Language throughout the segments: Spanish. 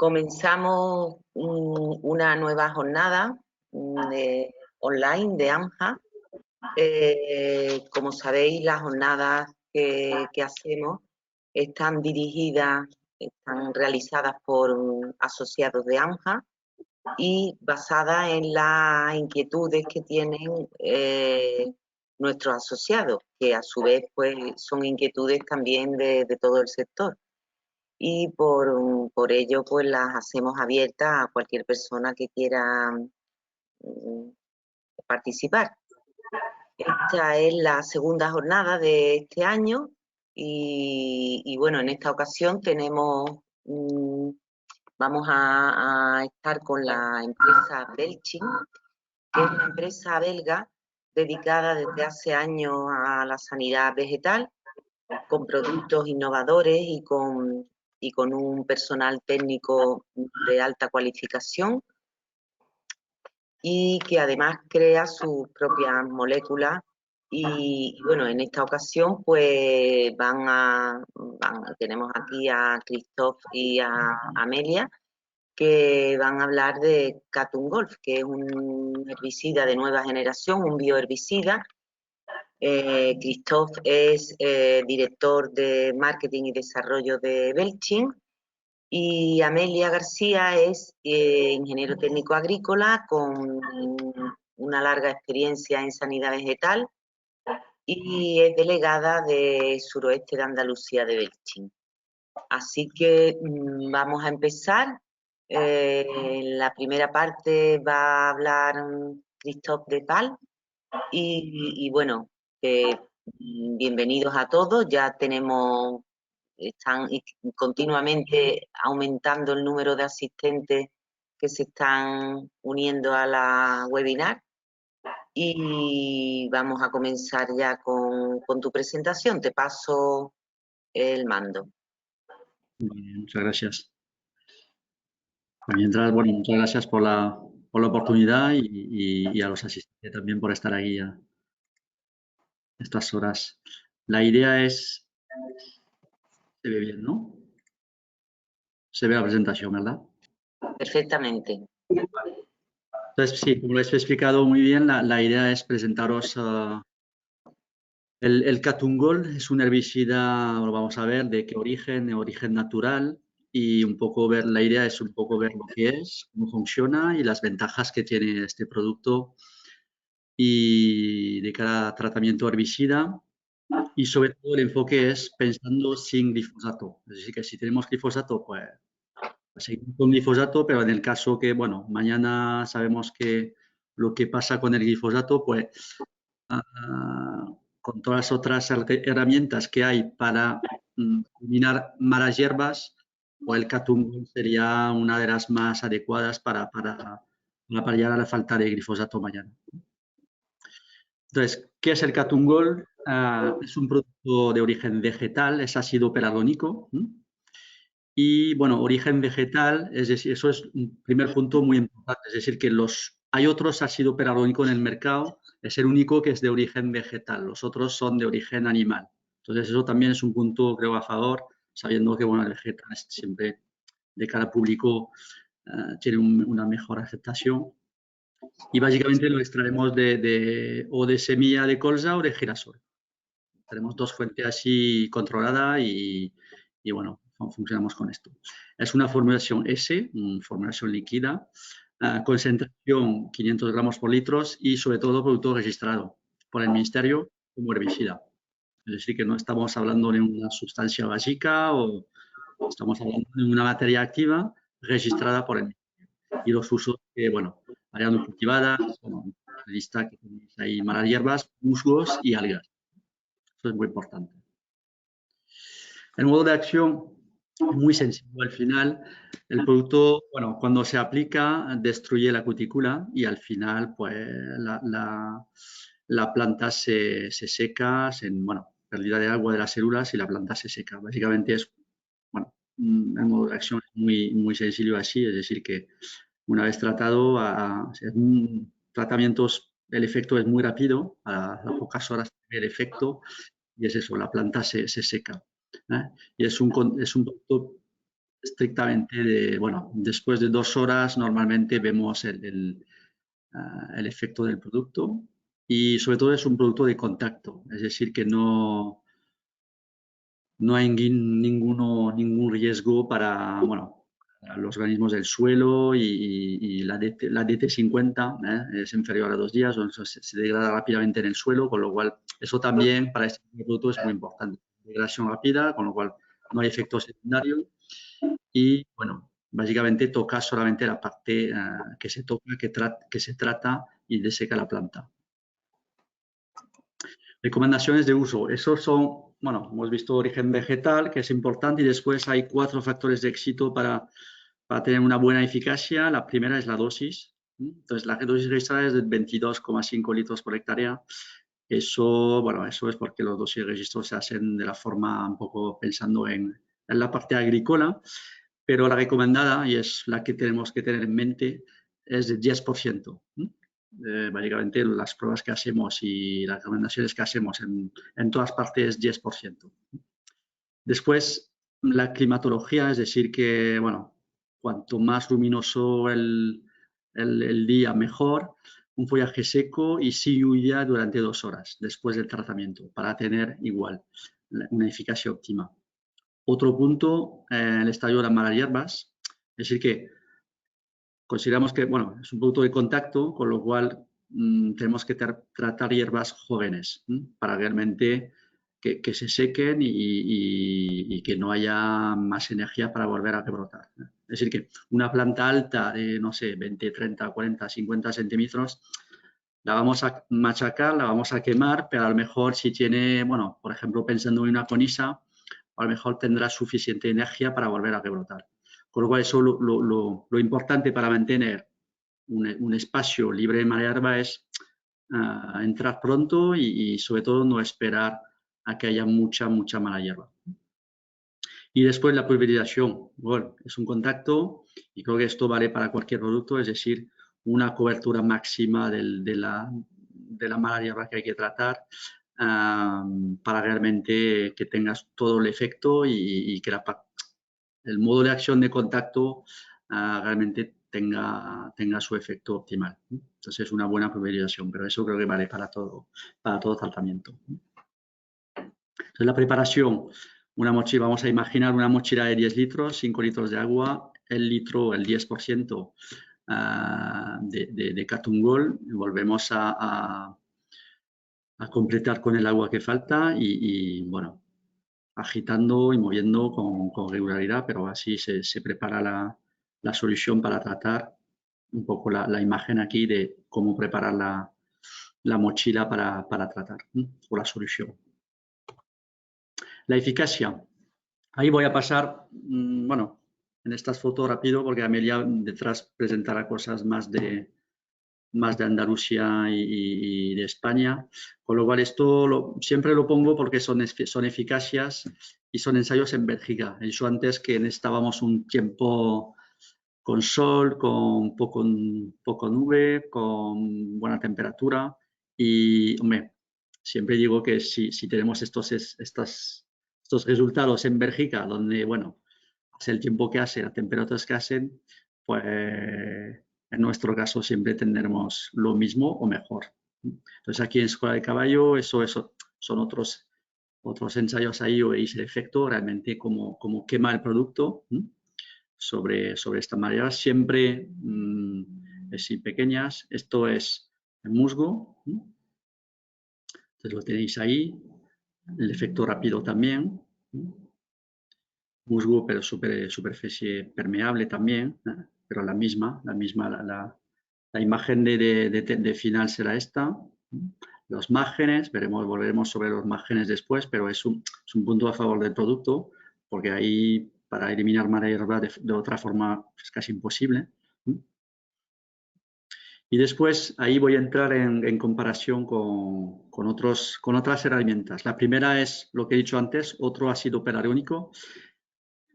Comenzamos una nueva jornada online de AMJA. Como sabéis, las jornadas que hacemos están dirigidas, están realizadas por asociados de AMJA y basadas en las inquietudes que tienen nuestros asociados, que a su vez pues, son inquietudes también de todo el sector. Y por ello pues las hacemos abiertas a cualquier persona que quiera participar. Esta es la segunda jornada de este año y bueno, en esta ocasión vamos a estar con la empresa Belching, que es una empresa belga dedicada desde hace años a la sanidad vegetal, con productos innovadores y con un personal técnico de alta cualificación y que además crea sus propias moléculas y bueno, en esta ocasión pues tenemos aquí a Christophe y a Amelia, que van a hablar de Catungolf, que es un herbicida de nueva generación, un bioherbicida. Christophe es director de marketing y desarrollo de Belching y Amelia García es ingeniero técnico agrícola con una larga experiencia en sanidad vegetal y es delegada de suroeste de Andalucía de Belching. Así que vamos a empezar. En la primera parte va a hablar Christophe de Pal y bueno, bienvenidos a todos. Ya están continuamente aumentando el número de asistentes que se están uniendo a la webinar y vamos a comenzar ya con tu presentación. Te paso el mando. Muy bien, muchas gracias. Mientras, bueno, muchas gracias por la oportunidad y a los asistentes también por estar aquí a estas horas. La idea es... Se ve bien, ¿no? Se ve la presentación, ¿verdad? Perfectamente. Entonces, sí, como les he explicado muy bien, la idea es presentaros el Catungol. Es un herbicida, lo vamos a ver, de qué origen, de origen natural, y un poco ver, la idea es un poco ver lo que es, cómo funciona y las ventajas que tiene este producto y de cada tratamiento herbicida. Y sobre todo el enfoque es pensando sin glifosato. Es decir, que si tenemos glifosato, pues seguimos con glifosato, pero en el caso que, bueno, mañana sabemos que lo que pasa con el glifosato, pues con todas las otras herramientas que hay para eliminar malas hierbas, pues el Catungol sería una de las más adecuadas para paliar a la falta de glifosato mañana. Entonces, ¿qué es el Catungol? Es un producto de origen vegetal, es ácido pelargónico. Y, bueno, origen vegetal, es decir, eso es un primer punto muy importante. Es decir, que hay otros ácido pelargónico en el mercado, es el único que es de origen vegetal, los otros son de origen animal. Entonces, eso también es un punto, creo, a favor, sabiendo que, bueno, el vegetal siempre, de cara al público, tiene una mejor aceptación. Y básicamente lo extraemos o de semilla de colza o de girasol. Tenemos dos fuentes así controladas y bueno, funcionamos con esto. Es una formulación S, formulación líquida, concentración 500 gramos por litros y sobre todo producto registrado por el Ministerio como herbicida. Es decir, que no estamos hablando de una sustancia básica o estamos hablando de una materia activa registrada por el Ministerio. Y los usos que, bueno, áreas no cultivadas, bueno, lista que tenéis ahí, malas hierbas, musgos y algas. Eso es muy importante. El modo de acción es muy sencillo. Al final, el producto, bueno, cuando se aplica, destruye la cutícula y al final, pues, la planta se seca, bueno, pérdida de agua de las células y la planta se seca. Básicamente es, bueno, el modo de acción es muy sencillo así, es decir, que una vez tratado, tratamientos, el efecto es muy rápido, a las pocas horas el efecto, y es eso, la planta se seca. Y es un producto estrictamente bueno, después de 2 horas normalmente vemos el efecto del producto y sobre todo es un producto de contacto, es decir, que no hay ningún riesgo para, bueno, para los organismos del suelo y la DT50 es inferior a 2 días, o se degrada rápidamente en el suelo, con lo cual eso también para este producto es muy importante. Degradación rápida, con lo cual no hay efecto secundario y, bueno, básicamente toca solamente la parte que se toca, que se trata y deseca la planta. Recomendaciones de uso. Esos son, bueno, hemos visto origen vegetal, que es importante, y después hay 4 factores de éxito para tener una buena eficacia. La primera es la dosis. Entonces, la dosis registrada es de 22,5 litros por hectárea. Eso, bueno, eso es porque los dosis de registro se hacen de la forma un poco pensando en la parte agrícola, pero la recomendada, y es la que tenemos que tener en mente, es de 10%. Básicamente las pruebas que hacemos y las recomendaciones que hacemos en todas partes, 10%. Después, la climatología, es decir, que, bueno, cuanto más luminoso el día, mejor. Un follaje seco y sin lluvia durante 2 horas después del tratamiento para tener igual una eficacia óptima. Otro punto, el estadio de las malas hierbas, es decir, que consideramos que, bueno, es un producto de contacto, con lo cual tenemos que tratar hierbas jóvenes para realmente que se sequen y que no haya más energía para volver a rebrotar. Es decir, que una planta alta de, no sé, 20, 30, 40, 50 centímetros, la vamos a machacar, la vamos a quemar, pero a lo mejor si tiene, bueno, por ejemplo, pensando en una conisa, a lo mejor tendrá suficiente energía para volver a rebrotar. Con lo cual, eso lo importante para mantener un espacio libre de mala hierba es entrar pronto y sobre todo no esperar a que haya mucha mala hierba. Y después la pulverización. Bueno, es un contacto y creo que esto vale para cualquier producto, es decir, una cobertura máxima de la mala hierba que hay que tratar para realmente que tengas todo el efecto y que el modo de acción de contacto realmente tenga su efecto optimal. Entonces es una buena pulverización, pero eso creo que vale para todo tratamiento. Entonces la preparación, una mochila, vamos a imaginar una mochila de 10 litros, 5 litros de agua, el 10% de Catungol, volvemos a completar con el agua que falta y bueno, agitando y moviendo con regularidad, pero así se prepara la solución para tratar un poco la imagen aquí de cómo preparar la mochila para tratar o la solución. La eficacia. Ahí voy a pasar, bueno, en estas fotos rápido porque Amelia detrás presentará cosas más de Andalucía y de España, con lo cual esto siempre lo pongo porque son eficacias y son ensayos en Bélgica. He dicho antes que necesitábamos un tiempo con sol, con poco nube, con buena temperatura y, hombre, siempre digo que si tenemos estos resultados en Bélgica, donde, bueno, hace el tiempo que hace, las temperaturas que hacen, pues en nuestro caso siempre tendremos lo mismo o mejor. Entonces aquí en Escuela de Caballo, eso son otros ensayos ahí, o veis el efecto realmente como quema el producto sobre esta manera, siempre así pequeñas. Esto es el musgo, entonces lo tenéis ahí, el efecto rápido también, musgo pero superficie permeable también, pero la misma, la imagen de final será esta. Los márgenes, volveremos sobre los márgenes después, pero es un punto a favor del producto, porque ahí para eliminar mala hierba de otra forma es casi imposible. Y después ahí voy a entrar en comparación con otras herramientas. La primera es lo que he dicho antes, otro ácido pelargónico.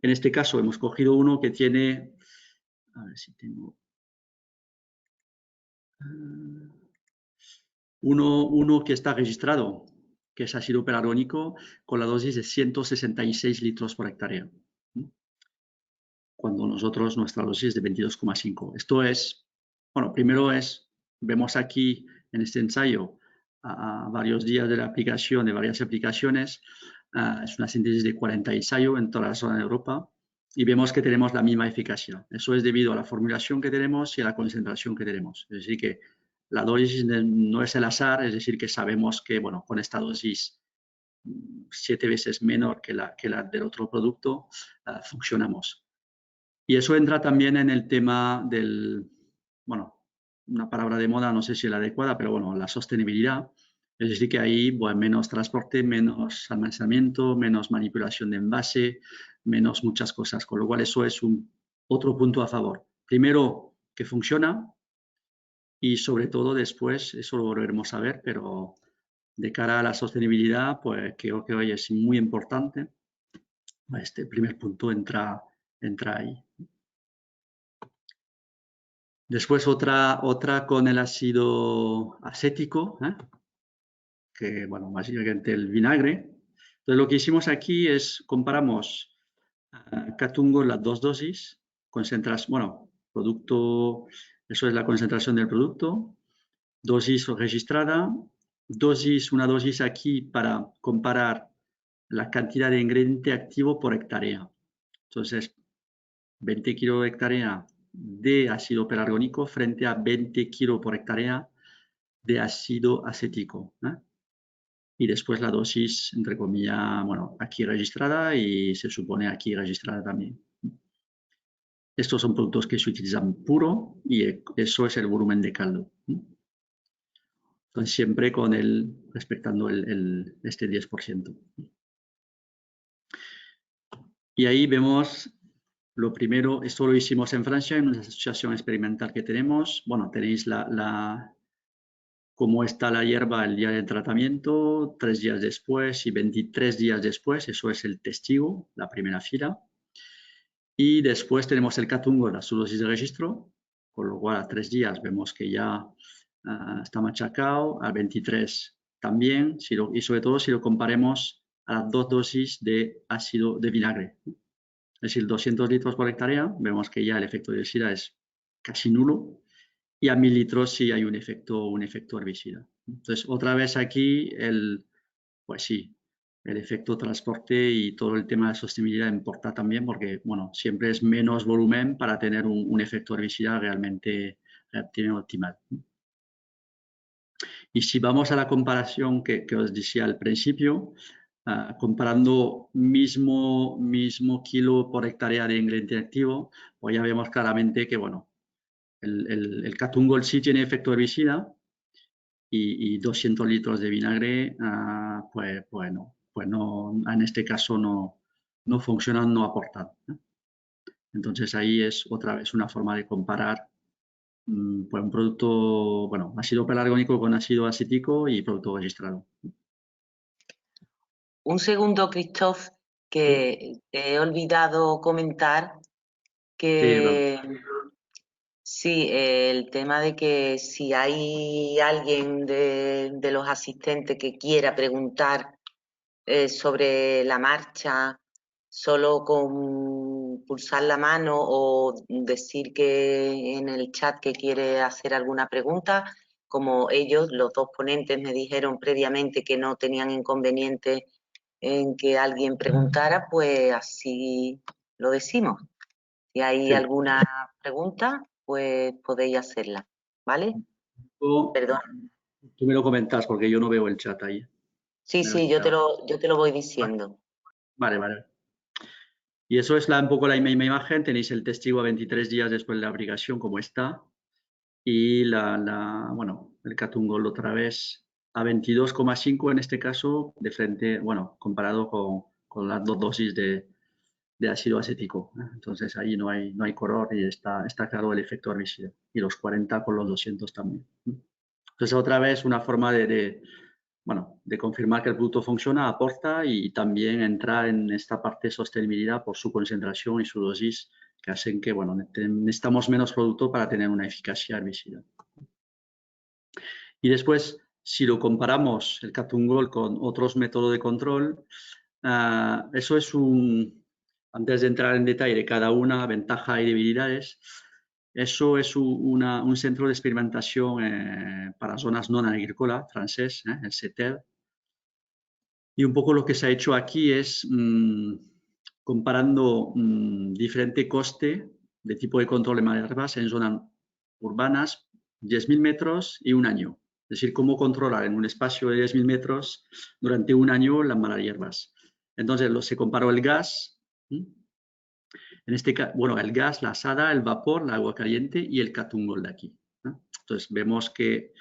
En este caso hemos cogido uno que tiene, a ver si tengo, uno que está registrado, que es ácido pelargónico, con la dosis de 166 litros por hectárea. cuando nosotros nuestra dosis es de 22,5. Esto es, bueno, primero vemos aquí en este ensayo a varios días de la aplicación, de varias aplicaciones, es una síntesis de 40 ensayos en toda la zona de Europa y vemos que tenemos la misma eficacia. Eso es debido a la formulación que tenemos y a la concentración que tenemos. Es decir, que la dosis no es el azar, es decir, que sabemos que, bueno, con esta dosis 7 veces menor que la del otro producto, funcionamos. Y eso entra también en el tema del, bueno, una palabra de moda, no sé si es la adecuada, pero bueno, la sostenibilidad. Es decir, que ahí, bueno, menos transporte, menos almacenamiento, menos manipulación de envase, menos muchas cosas. Con lo cual, eso es otro punto a favor. Primero, que funciona y sobre todo después, eso lo volveremos a ver, pero de cara a la sostenibilidad, pues creo que hoy es muy importante. Este primer punto entra ahí. Después otra con el ácido acético, que, bueno, básicamente el vinagre. Entonces, lo que hicimos aquí es comparamos Catungo las dos dosis, bueno, producto, eso es la concentración del producto, dosis registrada, una dosis aquí para comparar la cantidad de ingrediente activo por hectárea. Entonces, 20 kilos de hectárea de ácido pelargónico frente a 20 kilos por hectárea de ácido acético. Y después la dosis, entre comillas, bueno, aquí registrada y se supone aquí registrada también. Estos son productos que se utilizan puro y eso es el volumen de caldo. Entonces, siempre respetando este 10%. Y ahí vemos lo primero, esto lo hicimos en Francia, en una asociación experimental que tenemos. Bueno, tenéis cómo está la hierba el día del tratamiento, 3 días después y 23 días después, eso es el testigo, la primera fila. Y después tenemos el catungo, la dosis de registro, con lo cual a 3 días vemos que ya está machacado, a 23 también, y sobre todo si lo comparemos a las 2 dosis de ácido de vinagre. Es decir, 200 litros por hectárea, vemos que ya el efecto de herbicida es casi nulo y a 1000 litros sí hay un efecto herbicida. Entonces, otra vez aquí, pues sí, el efecto transporte y todo el tema de sostenibilidad importa también porque, bueno, siempre es menos volumen para tener un efecto herbicida realmente optimal. Y si vamos a la comparación que os decía al principio, comparando mismo kilo por hectárea de ingrediente activo, pues ya vemos claramente que, bueno, el Catungol sí tiene efecto herbicida y 200 litros de vinagre, pues no, en este caso no funcionan, no aportan. Entonces ahí es otra vez una forma de comparar pues un producto, bueno, ácido pelargónico con ácido acético y producto registrado. Un segundo, Christoph, que he olvidado comentar que sí, el tema de que si hay alguien de los asistentes que quiera preguntar sobre la marcha, solo con pulsar la mano o decir que en el chat que quiere hacer alguna pregunta, como ellos, los dos ponentes, me dijeron previamente que no tenían inconveniente en que alguien preguntara, pues así lo decimos. Si hay alguna pregunta, pues podéis hacerla, ¿vale? Perdón. Tú me lo comentas porque yo no veo el chat ahí. Sí, yo te lo voy diciendo. Vale. Y eso es un poco la misma imagen. Tenéis el testigo a 23 días después de la aplicación, como está. Y bueno, el Catungol otra vez a 22,5 en este caso, de frente, bueno, comparado con las 2 dosis de ácido acético. Entonces ahí no hay color y está claro el efecto herbicida. Y los 40 con los 200 también. Entonces otra vez una forma de confirmar que el producto funciona, aporta y también entrar en esta parte de sostenibilidad por su concentración y su dosis que hacen que, bueno, necesitamos menos producto para tener una eficacia herbicida. Y después, si lo comparamos el Catungol con otros métodos de control, eso es antes de entrar en detalle de cada una, ventaja y debilidades, eso es un centro de experimentación para zonas no agrícolas francés, el CETED. Y un poco lo que se ha hecho aquí es comparando diferente coste de tipo de control de malhierbas en zonas urbanas, 10.000 metros y un año. Es decir, cómo controlar en un espacio de 10.000 metros durante un año las malhierbas. Entonces, se comparó el gas, en este caso, bueno, el gas, la asada, el vapor, el agua caliente y el catungol de aquí. Entonces, vemos que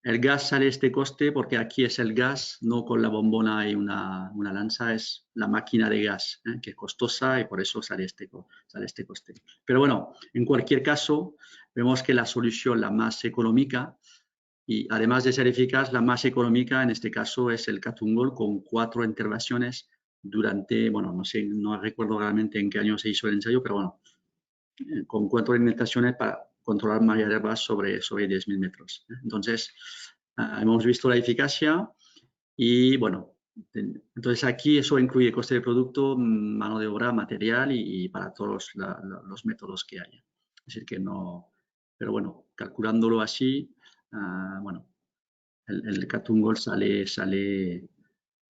el gas sale este coste porque aquí es el gas, no con la bombona y una lanza, es la máquina de gas, que es costosa y por eso sale este coste. Pero bueno, en cualquier caso, vemos que la solución, la más económica, y además de ser eficaz, la más económica en este caso es el catungol con 4 intervenciones durante, bueno, no sé, no recuerdo realmente en qué año se hizo el ensayo, pero bueno, con 4 alimentaciones para controlar malhierbas sobre 10.000 metros. Entonces, hemos visto la eficacia y, bueno, entonces aquí eso incluye coste de producto, mano de obra, material y para todos los métodos que haya. Es decir, que no, pero bueno, calculándolo así, bueno, el catungol sale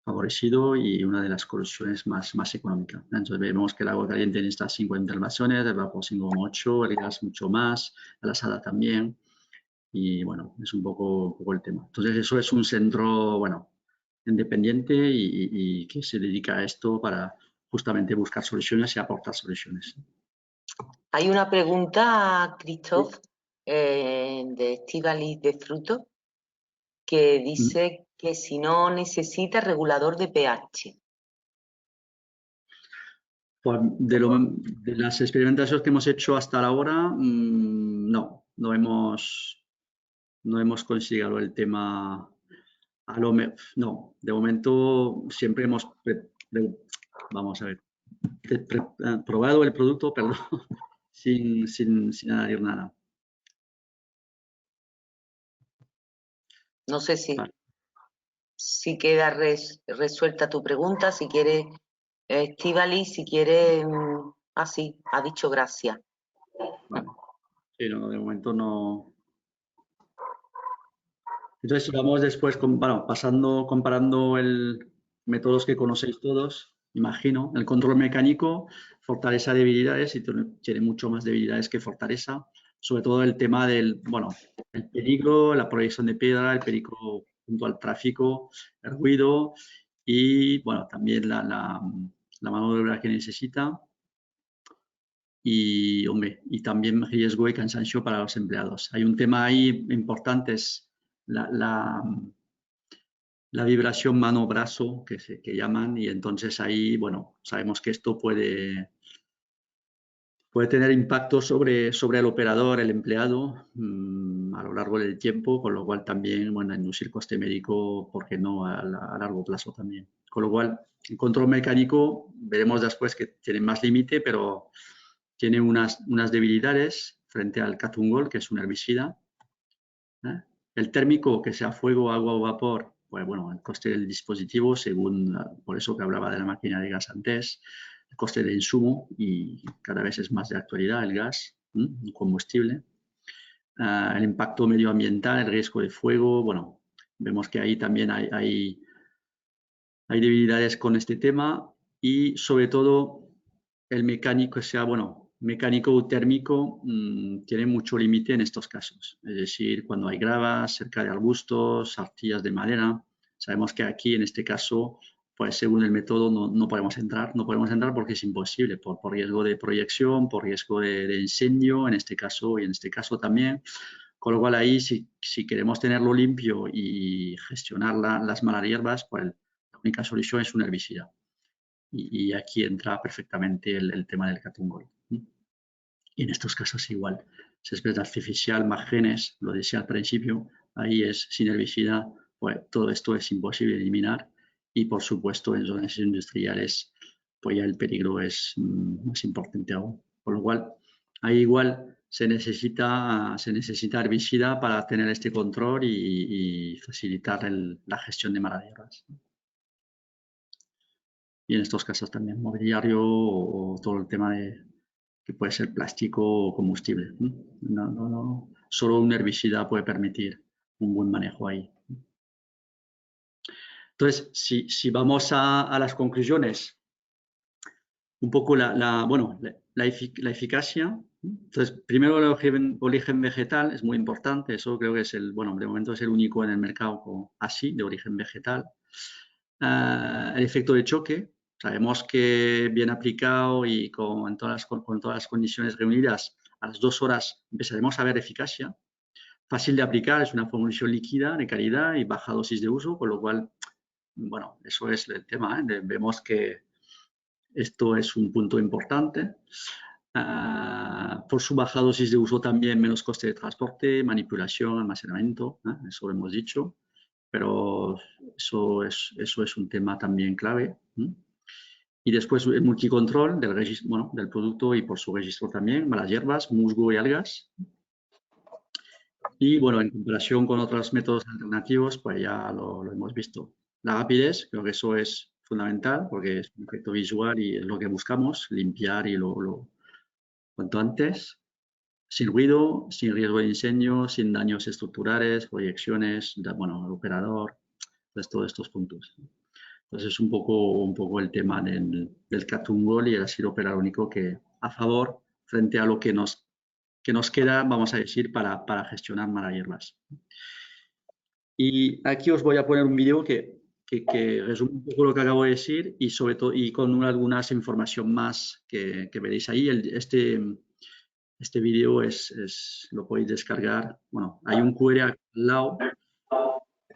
favorecido y una de las soluciones más económicas. Entonces vemos que el agua caliente necesita 5 intervenciones, el vapor 5,8, el gas mucho más, la asada también. Y bueno, es un poco el tema. Entonces eso es un centro, bueno, independiente y que se dedica a esto para justamente buscar soluciones y aportar soluciones. Hay una pregunta, Christoph, Sí. de Estíbaliz de Fruto, que dice que si no necesita regulador de pH. Pues de las experimentaciones que hemos hecho hasta ahora, no hemos conseguido el tema. No, de momento siempre hemos, vamos a ver, probado el producto, perdón, sin añadir nada. No sé Vale. si queda resuelta tu pregunta, si quieres, Estíbaliz, si quieres, así, ha dicho gracias. Vale. Sí, no, de momento no. Entonces, vamos después, comparando métodos que conocéis todos, imagino, el control mecánico, fortaleza, debilidades, y tiene mucho más debilidades que fortaleza, sobre todo el tema del, bueno, el peligro, la proyección de piedra, el peligro junto al tráfico, el ruido y, bueno, también la mano de obra que necesita y, hombre, y también riesgo y cansancio para los empleados. Hay un tema ahí importante, es la vibración mano-brazo que llaman y entonces ahí, bueno, sabemos que esto puede tener impacto sobre el operador, el empleado, a lo largo del tiempo, con lo cual también, bueno, inducir coste médico, ¿por qué no?, a largo plazo también. Con lo cual, el control mecánico, veremos después que tiene más límite, pero tiene unas debilidades frente al catungol, que es un herbicida. El térmico, que sea fuego, agua o vapor, pues bueno, el coste del dispositivo, por eso que hablaba de la máquina de gas antes, el coste de insumo, y cada vez es más de actualidad el gas, un combustible. El impacto medioambiental, el riesgo de fuego, bueno, vemos que ahí también hay debilidades con este tema y sobre todo el mecánico, sea, bueno, mecánico o térmico, tiene mucho límite en estos casos. Es decir, cuando hay gravas, cerca de arbustos, arcillas de madera, sabemos que aquí en este caso, pues según el método no podemos entrar, porque es imposible, por riesgo de proyección, por riesgo de incendio, en este caso y en este caso también. Con lo cual ahí, si queremos tenerlo limpio y gestionar las malas hierbas, pues la única solución es un herbicida. Y aquí entra perfectamente el tema del catungol. Y en estos casos igual. Césped artificial, más genes, lo decía al principio, ahí es sin herbicida, pues todo esto es imposible de eliminar. Y por supuesto en zonas industriales, pues ya el peligro es más importante aún. Con lo cual, ahí igual se necesita herbicida para tener este control y facilitar la gestión de malas hierbas. Y en estos casos también mobiliario o todo el tema de que puede ser plástico o combustible. No. Solo un herbicida puede permitir un buen manejo ahí. Entonces, si vamos a las conclusiones, un poco la eficacia. Entonces, primero el origen vegetal es muy importante, eso creo que es de momento es el único en el mercado así, de origen vegetal. El efecto de choque, sabemos que bien aplicado y con todas las condiciones reunidas, a las 2 horas empezaremos a ver eficacia. Fácil de aplicar, es una formulación líquida de calidad y baja dosis de uso, con lo cual, bueno, eso es el tema, ¿eh? Vemos que esto es un punto importante. Por su baja dosis de uso también menos coste de transporte, manipulación, almacenamiento, eso lo hemos dicho, pero eso es un tema también clave. Y después el multicontrol del producto y por su registro también, malas hierbas, musgo y algas. Y bueno, en comparación con otros métodos alternativos, pues ya lo hemos visto. La rapidez, creo que eso es fundamental porque es un efecto visual y es lo que buscamos, limpiar y cuanto antes, sin ruido, sin riesgo de incendio, sin daños estructurales, proyecciones, el operador, pues todos estos puntos. Entonces es un poco el tema del catungol y el ácido pelargónico que a favor frente a lo que nos queda, vamos a decir, para gestionar malas hierbas. Y aquí os voy a poner un vídeo que resume un poco lo que acabo de decir y sobre todo y con algunas información más que veréis ahí. Este vídeo lo podéis descargar. Bueno, hay un QR al lado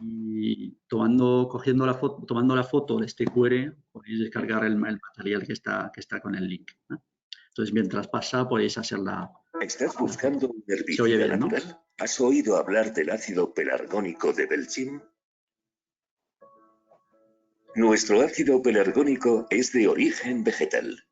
y tomando la foto de este QR podéis descargar el material que está con el link, ¿no? Entonces, mientras pasa, podéis hacerla. ¿Estás buscando un herbicida Se oye bien, ¿no? natural? ¿Has oído hablar del ácido pelargónico de Belchim? Nuestro ácido pelargónico es de origen vegetal.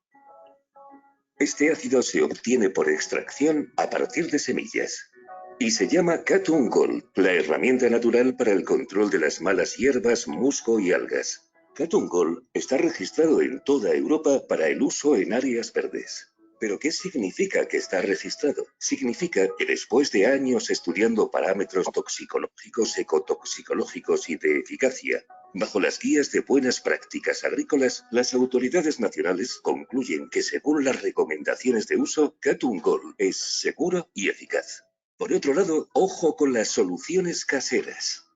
Este ácido se obtiene por extracción a partir de semillas y se llama Catungol, la herramienta natural para el control de las malas hierbas, musgo y algas. Catungol está registrado en toda Europa para el uso en áreas verdes. ¿Pero qué significa que está registrado? Significa que después de años estudiando parámetros toxicológicos, ecotoxicológicos y de eficacia, bajo las guías de buenas prácticas agrícolas, las autoridades nacionales concluyen que según las recomendaciones de uso, Catungol es seguro y eficaz. Por otro lado, ojo con las soluciones caseras.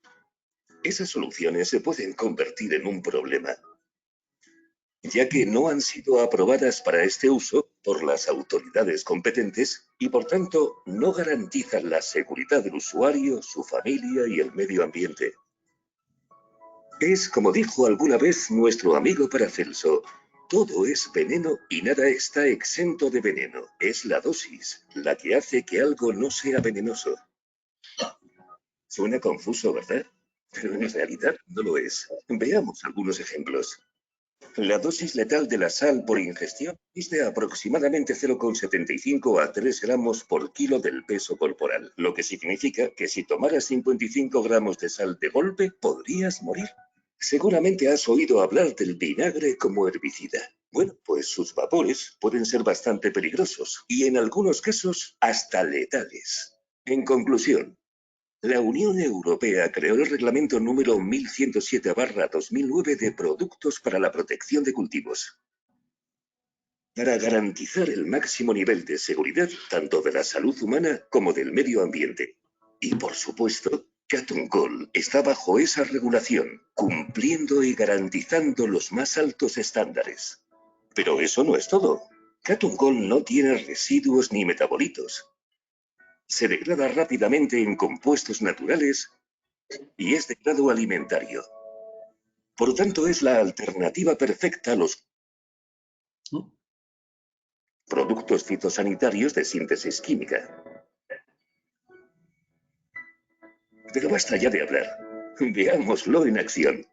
Esas soluciones se pueden convertir en un problema, ya que no han sido aprobadas para este uso por las autoridades competentes y por tanto no garantizan la seguridad del usuario, su familia y el medio ambiente. Es como dijo alguna vez nuestro amigo Paracelso: todo es veneno y nada está exento de veneno. Es la dosis la que hace que algo no sea venenoso. Suena confuso, ¿verdad? Pero en realidad no lo es. Veamos algunos ejemplos. La dosis letal de la sal por ingestión es de aproximadamente 0,75 a 3 gramos por kilo del peso corporal, lo que significa que si tomaras 55 gramos de sal de golpe, podrías morir. Seguramente has oído hablar del vinagre como herbicida. Bueno, pues sus vapores pueden ser bastante peligrosos y en algunos casos hasta letales. En conclusión, la Unión Europea creó el reglamento número 1107/2009 de productos para la protección de cultivos, para garantizar el máximo nivel de seguridad tanto de la salud humana como del medio ambiente. Y por supuesto, Catungol está bajo esa regulación, cumpliendo y garantizando los más altos estándares. Pero eso no es todo. Catungol no tiene residuos ni metabolitos. Se degrada rápidamente en compuestos naturales y es de grado alimentario. Por lo tanto, es la alternativa perfecta a los productos fitosanitarios de síntesis química. Pero basta ya de hablar. Veámoslo en acción.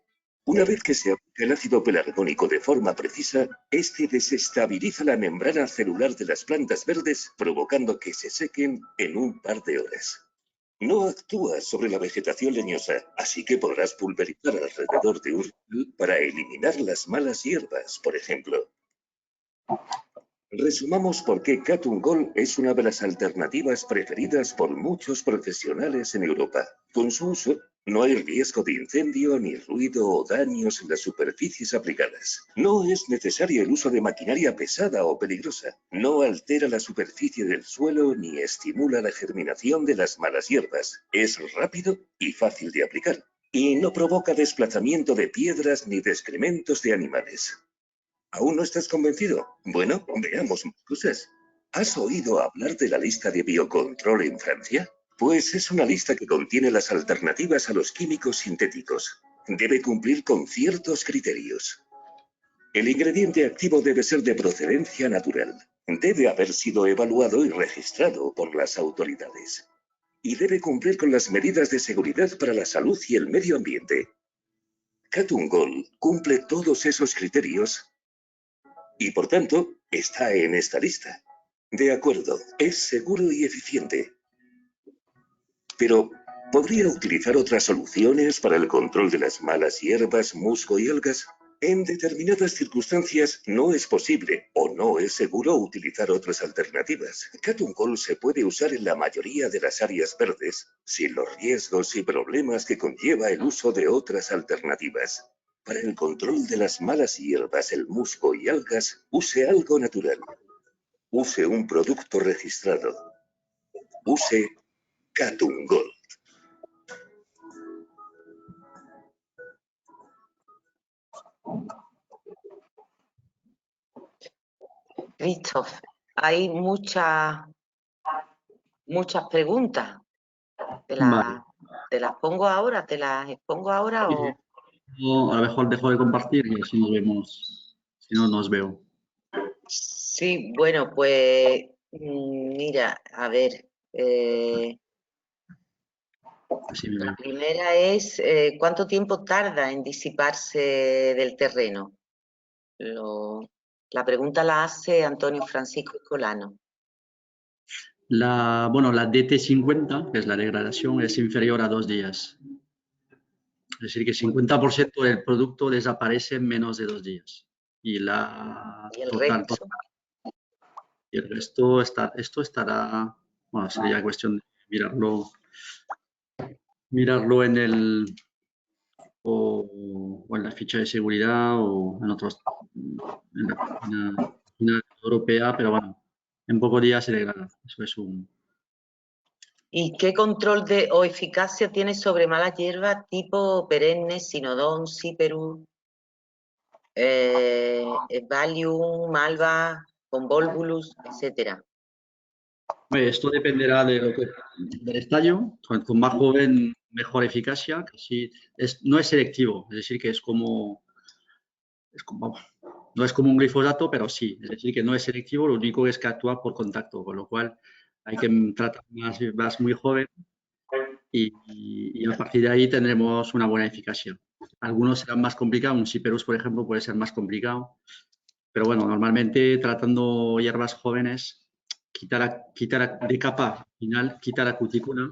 Una vez que se aplica el ácido pelargónico de forma precisa, este desestabiliza la membrana celular de las plantas verdes, provocando que se sequen en un par de horas. No actúa sobre la vegetación leñosa, así que podrás pulverizar alrededor de un suelo para eliminar las malas hierbas, por ejemplo. Resumamos por qué Catungol es una de las alternativas preferidas por muchos profesionales en Europa. Con su uso, no hay riesgo de incendio, ni ruido o daños en las superficies aplicadas. No es necesario el uso de maquinaria pesada o peligrosa. No altera la superficie del suelo ni estimula la germinación de las malas hierbas. Es rápido y fácil de aplicar. Y no provoca desplazamiento de piedras ni de excrementos de animales. ¿Aún no estás convencido? Bueno, veamos más cosas. ¿Has oído hablar de la lista de biocontrol en Francia? Pues es una lista que contiene las alternativas a los químicos sintéticos. Debe cumplir con ciertos criterios. El ingrediente activo debe ser de procedencia natural. Debe haber sido evaluado y registrado por las autoridades. Y debe cumplir con las medidas de seguridad para la salud y el medio ambiente. Catungol cumple todos esos criterios y por tanto está en esta lista. De acuerdo, es seguro y eficiente. Pero, ¿podría utilizar otras soluciones para el control de las malas hierbas, musgo y algas? En determinadas circunstancias no es posible o no es seguro utilizar otras alternativas. Catungol se puede usar en la mayoría de las áreas verdes, sin los riesgos y problemas que conlleva el uso de otras alternativas. Para el control de las malas hierbas, el musgo y algas, use algo natural. Use un producto registrado. Use Catungol. Christoph, hay muchas preguntas. Vale. ¿Te las pongo ahora? ¿Te las expongo ahora Sí, o...? a lo mejor dejo de compartir y así nos vemos, si no nos veo. Sí, bueno, pues mira, a ver, Así me la veo. primera es ¿cuánto tiempo tarda en disiparse del terreno? La pregunta la hace Antonio Francisco Escolano. Bueno, la DT50, que es la degradación, es inferior a 2 días. Es decir, que 50% del producto desaparece en menos de 2 días. Y la ¿Y el total, resto? y el resto esto estará, bueno, sería cuestión de mirarlo en el o en la ficha de seguridad o en la página europea, pero bueno, en pocos días se degrada. Eso es un... ¿Y qué control o eficacia tiene sobre malas hierbas tipo perennes, sinodón, cyperus, Valium, malva, convolvulus, etcétera? Esto dependerá del estadio. Cuanto más joven, mejor eficacia. No es selectivo, es decir, que no es como un glifosato, pero sí. Es decir, que no es selectivo, lo único es que actúa por contacto, con lo cual hay que tratar más muy joven y a partir de ahí tendremos una buena eficacia. Algunos serán más complicados, un Cyperus, por ejemplo, puede ser más complicado, pero bueno, normalmente tratando hierbas jóvenes, quitar de capa final, quita la cutícula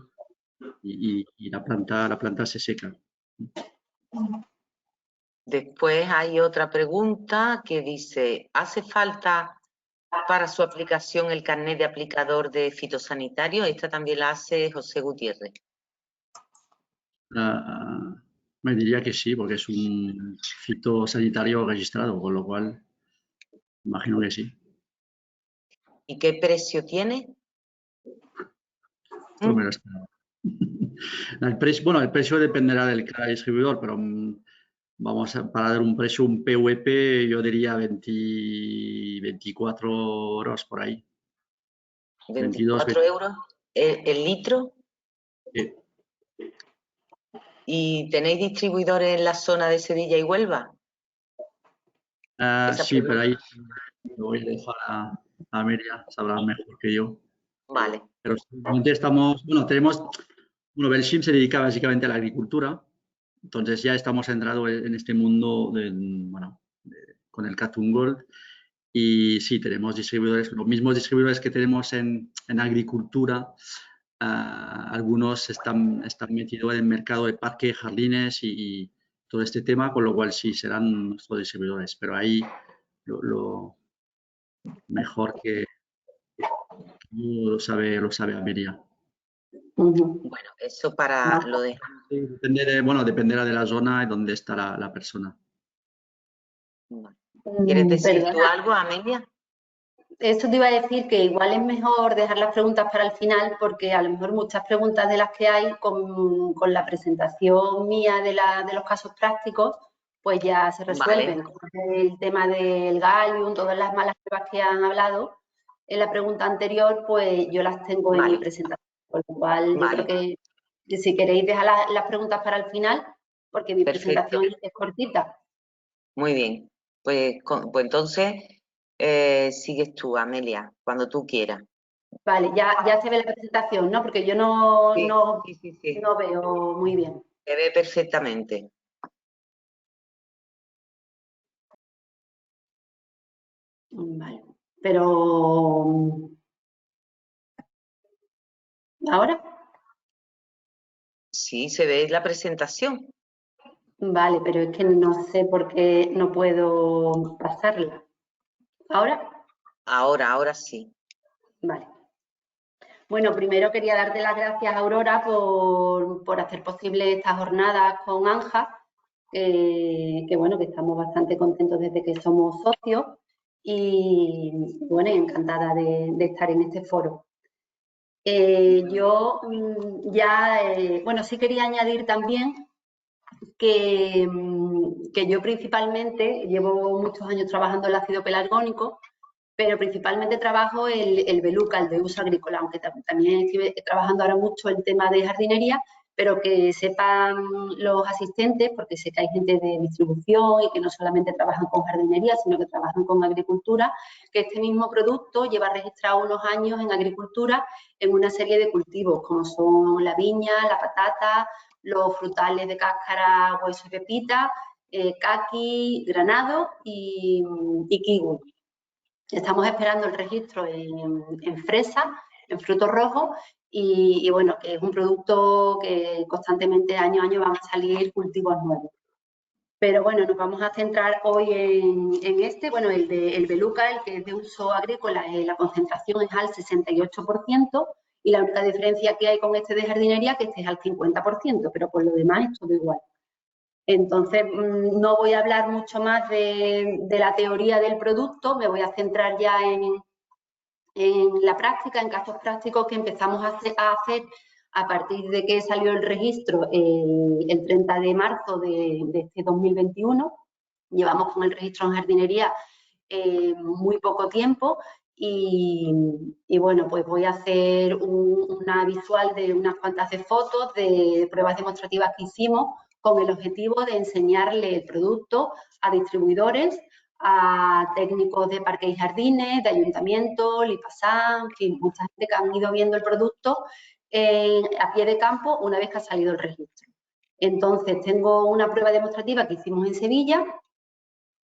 y la planta se seca. Después hay otra pregunta que dice, ¿hace falta para su aplicación el carnet de aplicador de fitosanitario? Esta también la hace José Gutiérrez. Me diría que sí, porque es un fitosanitario registrado, con lo cual imagino que sí. ¿Y qué precio tiene? Esto me lo esperaba. El precio dependerá del cada distribuidor, pero para dar un precio, un PVP, yo diría 24 euros por ahí. 24 euros el litro. ¿Y tenéis distribuidores en la zona de Sevilla y Huelva? Sí, pero ahí lo voy a dejar a Miriam, sabrá mejor que yo. Vale. Pero Belchim se dedica básicamente a la agricultura, entonces ya estamos centrados en este mundo con el Catungol y sí, tenemos distribuidores, los mismos distribuidores que tenemos en agricultura, algunos están metidos en el mercado de parques, jardines y todo este tema, con lo cual sí, serán nuestros distribuidores. Pero ahí lo mejor que lo sabe Amelia. Bueno, eso para lo dejamos. Sí, dependerá de la zona y dónde está la persona. ¿Quieres decir tú Perdona. algo, Amelia? Esto te iba a decir que igual es mejor dejar las preguntas para el final, porque a lo mejor muchas preguntas de las que hay con la presentación mía de los casos prácticos, pues ya se resuelven. Vale. El tema del gallium, todas las malas pruebas que han hablado en la pregunta anterior, pues yo las tengo en mi presentación. Por lo cual, yo creo que si queréis dejar las preguntas para el final, porque mi presentación es cortita. Muy bien. Pues entonces sigues tú, Amelia, cuando tú quieras. Vale, ya se ve la presentación, ¿no? Porque yo no veo muy bien. Se ve perfectamente. Vale, pero... ¿ahora? Sí, se ve la presentación. Vale, pero es que no sé por qué no puedo pasarla. ¿Ahora? Ahora sí. Vale. Bueno, primero quería darte las gracias, Aurora, por hacer posible estas jornadas con ANJA, que bueno, que estamos bastante contentos desde que somos socios y bueno, encantada de estar en este foro. Yo bueno, sí quería añadir también que yo principalmente llevo muchos años trabajando el ácido pelargónico, pero principalmente trabajo el Beluca, el de uso agrícola, aunque también estoy trabajando ahora mucho el tema de jardinería, pero que sepan los asistentes, porque sé que hay gente de distribución y que no solamente trabajan con jardinería, sino que trabajan con agricultura, que este mismo producto lleva registrado unos años en agricultura en una serie de cultivos, como son la viña, la patata, los frutales de cáscara, hueso y pepita, caqui, granado y kiwi. Estamos esperando el registro en fresa, en frutos rojos, y bueno, que es un producto que constantemente, año a año, van a salir cultivos nuevos. Pero bueno, nos vamos a centrar hoy en este, bueno, el Beluca, el que es de uso agrícola, la concentración es al 68%, y la única diferencia que hay con este de jardinería que este es al 50%, pero por lo demás es todo igual. Entonces, no voy a hablar mucho más de la teoría del producto, me voy a centrar ya en la práctica, en casos prácticos que empezamos a hacer a partir de que salió el registro el 30 de marzo de este 2021. Llevamos con el registro en jardinería muy poco tiempo y bueno, pues voy a hacer una visual de unas cuantas de fotos de pruebas demostrativas que hicimos con el objetivo de enseñarle el producto a distribuidores, a técnicos de parques y jardines, de ayuntamientos, Lipasán, en fin, mucha gente que han ido viendo el producto a pie de campo una vez que ha salido el registro. Entonces, tengo una prueba demostrativa que hicimos en Sevilla,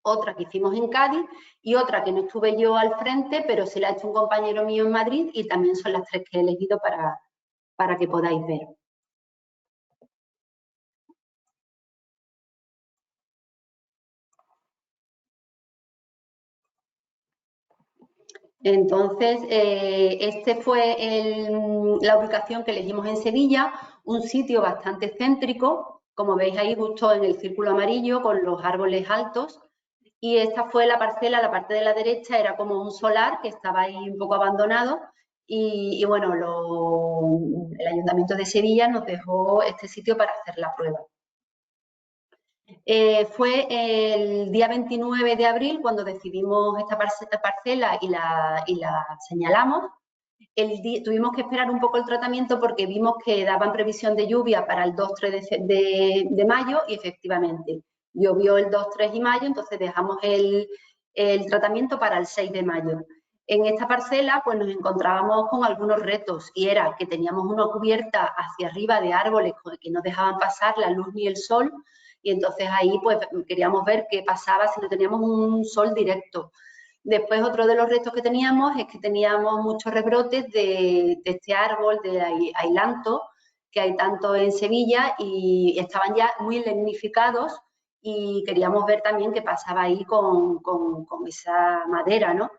otra que hicimos en Cádiz y otra que no estuve yo al frente, pero sí la ha hecho un compañero mío en Madrid y también son las tres que he elegido para que podáis ver. Entonces, este fue la ubicación que elegimos en Sevilla, un sitio bastante céntrico, como veis ahí justo en el círculo amarillo con los árboles altos, y esta fue la parcela, la parte de la derecha era como un solar que estaba ahí un poco abandonado y bueno, el Ayuntamiento de Sevilla nos dejó este sitio para hacer la prueba. Fue el día 29 de abril cuando decidimos esta parcela y la señalamos. Tuvimos que esperar un poco el tratamiento porque vimos que daban previsión de lluvia para el 2-3 de mayo y efectivamente llovió el 2-3 y mayo, entonces dejamos el tratamiento para el 6 de mayo. En esta parcela pues nos encontrábamos con algunos retos y era que teníamos una cubierta hacia arriba de árboles que no dejaban pasar la luz ni el sol y entonces ahí pues queríamos ver qué pasaba si no teníamos un sol directo. Después, otro de los retos que teníamos es que teníamos muchos rebrotes de este árbol, de ailanto, que hay tanto en Sevilla, y estaban ya muy legnificados, y queríamos ver también qué pasaba ahí con esa madera, ¿no?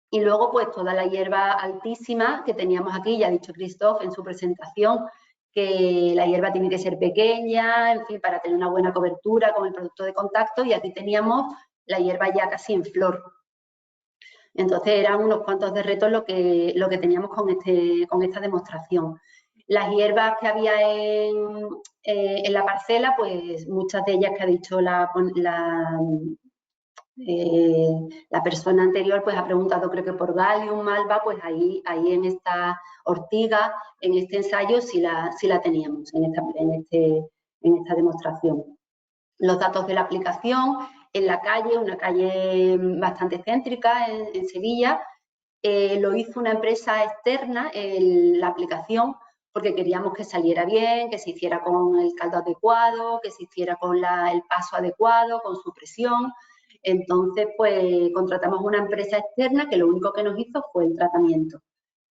Y luego, pues, toda la hierba altísima que teníamos aquí, ya ha dicho Christophe en su presentación, que la hierba tiene que ser pequeña, en fin, para tener una buena cobertura con el producto de contacto, y aquí teníamos la hierba ya casi en flor. Entonces, eran unos cuantos de retos lo que teníamos con esta demostración. Las hierbas que había en la parcela, pues muchas de ellas que ha dicho la persona anterior, pues ha preguntado, creo que por Galium, malva, pues ahí en esta ortiga, en este ensayo, sí la teníamos, en esta demostración. Los datos de la aplicación en la calle, una calle bastante céntrica en Sevilla, lo hizo una empresa externa, la aplicación, porque queríamos que saliera bien, que se hiciera con el caldo adecuado, que se hiciera con el paso adecuado, con su presión. Entonces, pues contratamos una empresa externa que lo único que nos hizo fue el tratamiento.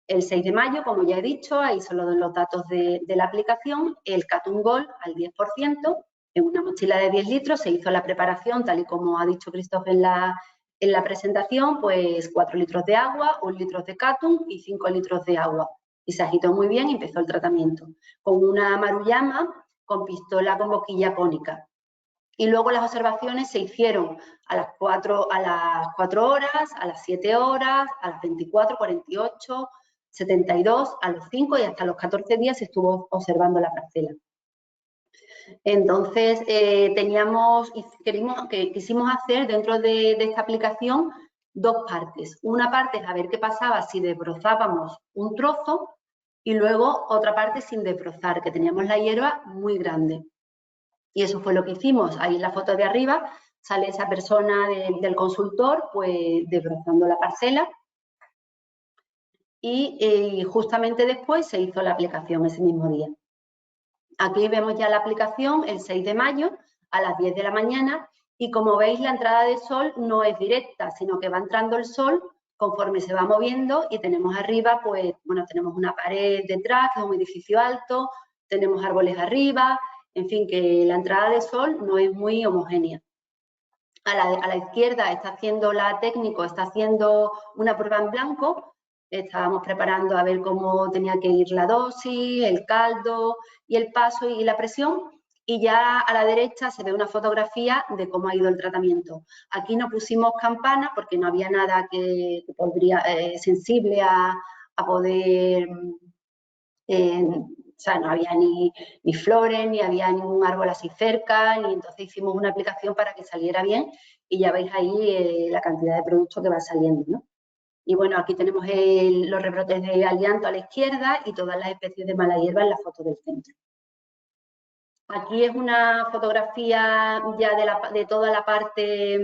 El 6 de mayo, como ya he dicho, ahí son los datos de la aplicación, el Katun Gold al 10%, en una mochila de 10 litros, se hizo la preparación, tal y como ha dicho Christophe en la presentación, pues 4 litros de agua, 1 litro de Katun y 5 litros de agua. Y se agitó muy bien y empezó el tratamiento. Con una Maruyama, con pistola con boquilla cónica. Y luego las observaciones se hicieron a las 4 horas, a las 7 horas, a las 24, 48, 72, a los 5 y hasta los 14 días se estuvo observando la parcela. Entonces, quisimos hacer dentro de esta aplicación 2 partes. Una parte es a ver qué pasaba si desbrozábamos un trozo y luego otra parte sin desbrozar, que teníamos la hierba muy grande. Y eso fue lo que hicimos. Ahí en la foto de arriba sale esa persona del consultor, pues desbrozando la parcela. Y justamente después se hizo la aplicación ese mismo día. Aquí vemos ya la aplicación el 6 de mayo a las 10 de la mañana y como veis la entrada de sol no es directa, sino que va entrando el sol conforme se va moviendo y tenemos arriba, pues, bueno, tenemos una pared detrás, que es un edificio alto, tenemos árboles arriba, en fin, que la entrada de sol no es muy homogénea. A la izquierda está haciendo la técnico, está haciendo una prueba en blanco. Estábamos preparando a ver cómo tenía que ir la dosis, el caldo y el paso y la presión. Y ya a la derecha se ve una fotografía de cómo ha ido el tratamiento. Aquí no pusimos campana porque no había nada que podría sensible a poder... o sea, no había ni flores, ni había ningún árbol así cerca, y entonces hicimos una aplicación para que saliera bien y ya veis ahí la cantidad de producto que va saliendo, ¿no? Y bueno, aquí tenemos los rebrotes de alianto a la izquierda y todas las especies de mala hierba en la foto del centro. Aquí es una fotografía ya de toda la parte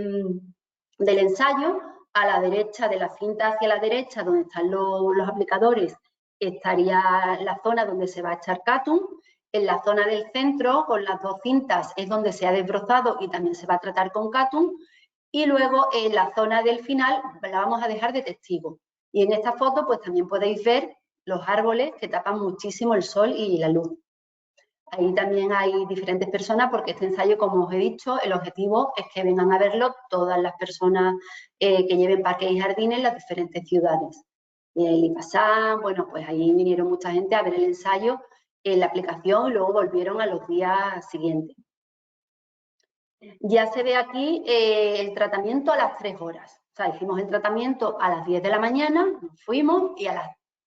del ensayo. A la derecha, de la cinta hacia la derecha, donde están los aplicadores, estaría la zona donde se va a echar Katun. En la zona del centro, con las 2 cintas, es donde se ha desbrozado y también se va a tratar con Katun. Y luego en la zona del final la vamos a dejar de testigo. Y en esta foto pues también podéis ver los árboles que tapan muchísimo el sol y la luz. Ahí también hay diferentes personas porque este ensayo, como os he dicho, el objetivo es que vengan a verlo todas las personas que lleven parques y jardines en las diferentes ciudades. Y pasan, bueno, pues ahí vinieron mucha gente a ver el ensayo, la aplicación y luego volvieron a los días siguientes. Ya se ve aquí el tratamiento a las 3 horas. O sea, hicimos el tratamiento a las 10 de la mañana, nos fuimos y a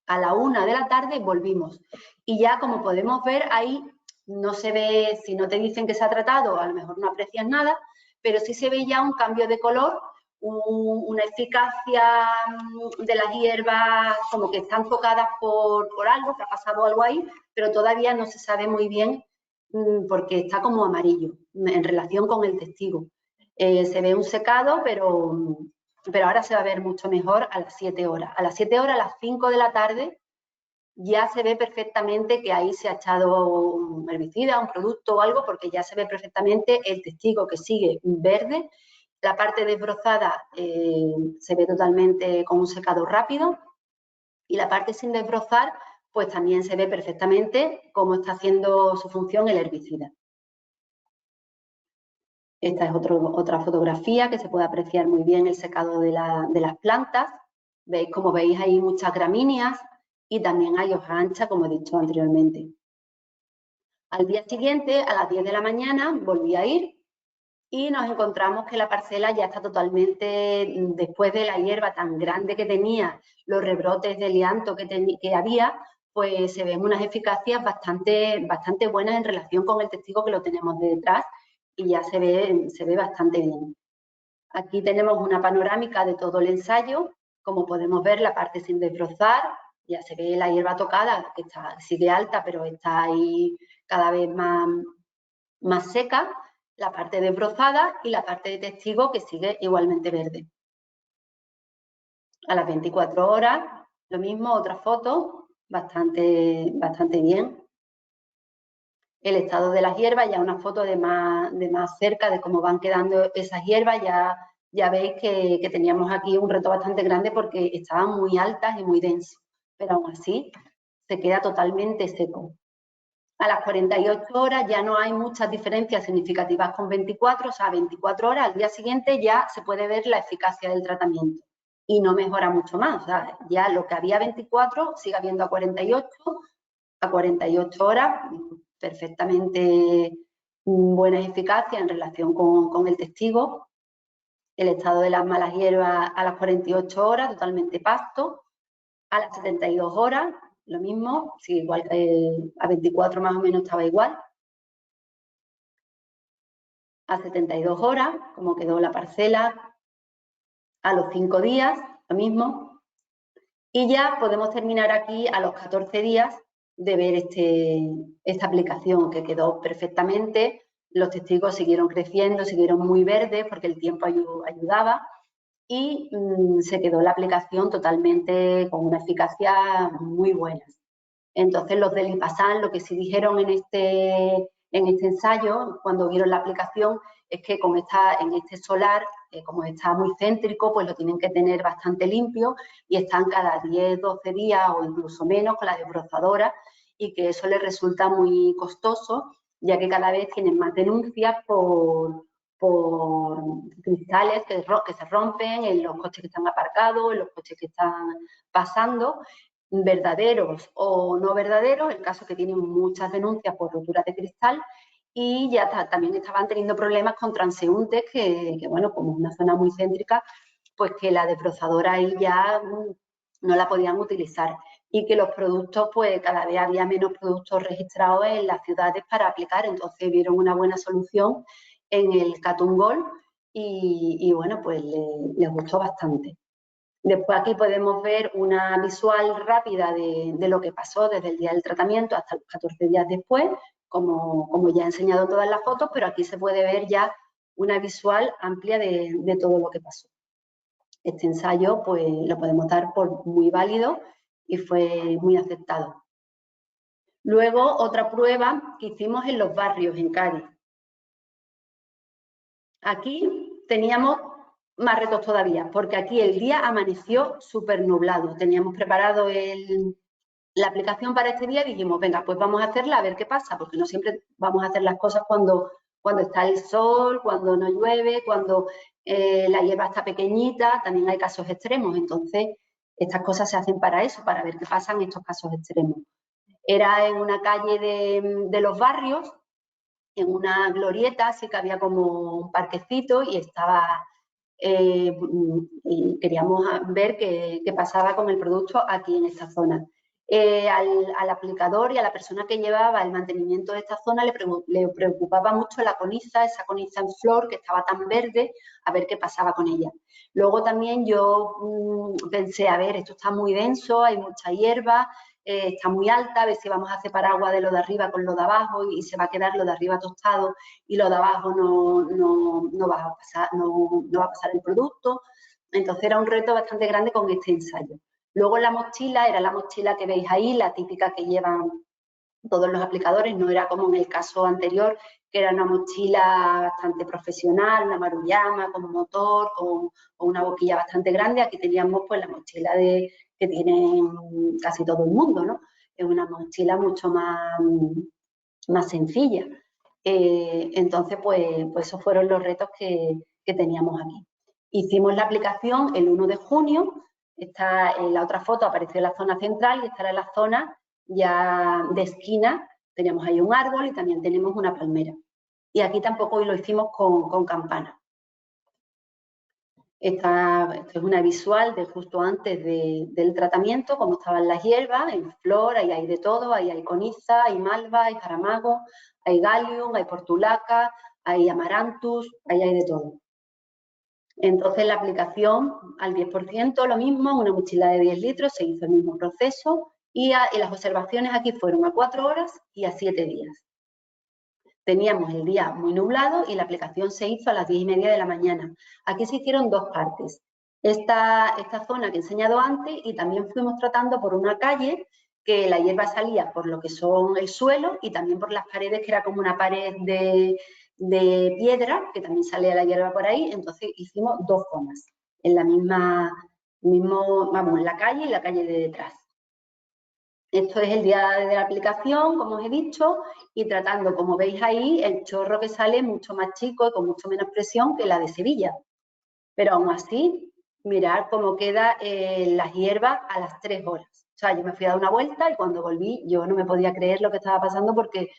la 1 de la tarde volvimos. Y ya como podemos ver ahí no se ve, si no te dicen que se ha tratado, a lo mejor no aprecias nada, pero sí se ve ya un cambio de color, una eficacia de las hierbas, como que están tocadas por algo, que ha pasado algo ahí, pero todavía no se sabe muy bien porque está como amarillo en relación con el testigo. Se ve un secado, pero ahora se va a ver mucho mejor a las 7 horas. A las 7 horas, a las 5 de la tarde, ya se ve perfectamente que ahí se ha echado un herbicida, un producto o algo, porque ya se ve perfectamente el testigo que sigue verde La parte desbrozada se ve totalmente con un secado rápido y la parte sin desbrozar pues también se ve perfectamente cómo está haciendo su función el herbicida. Esta es otra fotografía que se puede apreciar muy bien el secado de las plantas. Veis, como veis, hay muchas gramíneas y también hay hoja ancha, como he dicho anteriormente. Al día siguiente, a las 10 de la mañana, volví a ir y nos encontramos que la parcela ya está totalmente, después de la hierba tan grande que tenía, los rebrotes de lianto que había, pues se ven unas eficacias bastante buenas en relación con el testigo que lo tenemos detrás y ya se ve bastante bien. Aquí tenemos una panorámica de todo el ensayo. Como podemos ver, la parte sin desbrozar, ya se ve la hierba tocada, que sigue alta, pero está ahí cada vez más seca, la parte desbrozada y la parte de testigo, que sigue igualmente verde. A las 24 horas, lo mismo, otra foto, bastante bien. El estado de las hierbas, ya una foto de más cerca de cómo van quedando esas hierbas, ya veis que teníamos aquí un reto bastante grande porque estaban muy altas y muy densas, pero aún así se queda totalmente seco. A las 48 horas ya no hay muchas diferencias significativas con 24, o sea, 24 horas al día siguiente ya se puede ver la eficacia del tratamiento y no mejora mucho más. O sea, ya lo que había 24 sigue habiendo a 48 horas, perfectamente buena eficacia en relación con el testigo. El estado de las malas hierbas a las 48 horas, totalmente pasto. A las 72 horas, lo mismo, sí, igual que a 24 más o menos estaba igual. A 72 horas, como quedó la parcela. A los 5 días, lo mismo. Y ya podemos terminar aquí a los 14 días de ver esta aplicación, que quedó perfectamente. Los testigos siguieron creciendo, siguieron muy verdes porque el tiempo ayudaba y se quedó la aplicación totalmente con una eficacia muy buena. Entonces los de Lipasan lo que sí dijeron en este ensayo, cuando vieron la aplicación, es que en este solar, como está muy céntrico, pues lo tienen que tener bastante limpio y están cada 10, 12 días o incluso menos con la desbrozadora y que eso les resulta muy costoso, ya que cada vez tienen más denuncias por cristales que se rompen en los coches que están aparcados, en los coches que están pasando, verdaderos o no verdaderos, el caso es que tienen muchas denuncias por roturas de cristal y ya también estaban teniendo problemas con transeúntes que, bueno, como es una zona muy céntrica, pues que la desbrozadora ahí ya no la podían utilizar y que los productos, pues cada vez había menos productos registrados en las ciudades para aplicar, entonces vieron una buena solución en el Katun Gold y bueno, pues les gustó bastante. Después aquí podemos ver una visual rápida de lo que pasó desde el día del tratamiento hasta los 14 días después, como ya he enseñado en todas las fotos, pero aquí se puede ver ya una visual amplia de todo lo que pasó. Este ensayo pues lo podemos dar por muy válido y fue muy aceptado. Luego, otra prueba que hicimos en los barrios, en Cádiz. Aquí teníamos más retos todavía, porque aquí el día amaneció súper nublado. Teníamos preparado la aplicación para este día y dijimos, venga, pues vamos a hacerla a ver qué pasa, porque no siempre vamos a hacer las cosas cuando está el sol, cuando no llueve, cuando la hierba está pequeñita, también hay casos extremos. Entonces, estas cosas se hacen para eso, para ver qué pasa en estos casos extremos. Era en una calle de los barrios, en una glorieta, así que había como un parquecito y estaba... y queríamos ver qué pasaba con el producto aquí en esta zona. Al aplicador y a la persona que llevaba el mantenimiento de esta zona le preocupaba mucho la coniza, esa coniza en flor que estaba tan verde, a ver qué pasaba con ella. Luego también yo pensé, a ver, esto está muy denso, hay mucha hierba, está muy alta, a ver si vamos a separar agua de lo de arriba con lo de abajo y se va a quedar lo de arriba tostado y lo de abajo no va a pasar el producto. Entonces era un reto bastante grande con este ensayo. Luego la mochila era la mochila que veis ahí, la típica que llevan todos los aplicadores, no era como en el caso anterior que era una mochila bastante profesional, una Maruyama con motor, con una boquilla bastante grande. Aquí teníamos pues la mochila que tienen casi todo el mundo, ¿no? Es una mochila mucho más sencilla. Entonces, pues esos fueron los retos que teníamos aquí. Hicimos la aplicación el 1 de junio, en la otra foto apareció en la zona central y esta era la zona ya de esquina. Teníamos ahí un árbol y también tenemos una palmera. Y aquí tampoco lo hicimos con campana. Esta es una visual de justo antes del tratamiento, cómo estaban las hierbas, en flor, ahí hay de todo, ahí hay coniza, hay malva, hay jaramago, hay galium, hay portulaca, hay amaranthus, ahí hay de todo. Entonces la aplicación al 10%, lo mismo, una mochila de 10 litros, se hizo el mismo proceso y las observaciones aquí fueron a 4 horas y a 7 días. Teníamos el día muy nublado y la aplicación se hizo a las 10:30 de la mañana. Aquí se hicieron dos partes. Esta zona que he enseñado antes y también fuimos tratando por una calle que la hierba salía por lo que son el suelo y también por las paredes, que era como una pared de piedra, que también salía la hierba por ahí. Entonces hicimos dos zonas, en la en la calle y la calle de detrás. Esto es el día de la aplicación, como os he dicho, y tratando, como veis ahí, el chorro que sale mucho más chico y con mucho menos presión que la de Sevilla. Pero aún así, mirad cómo queda las hierbas a las 3 horas. O sea, yo me fui a dar una vuelta y cuando volví yo no me podía creer lo que estaba pasando porque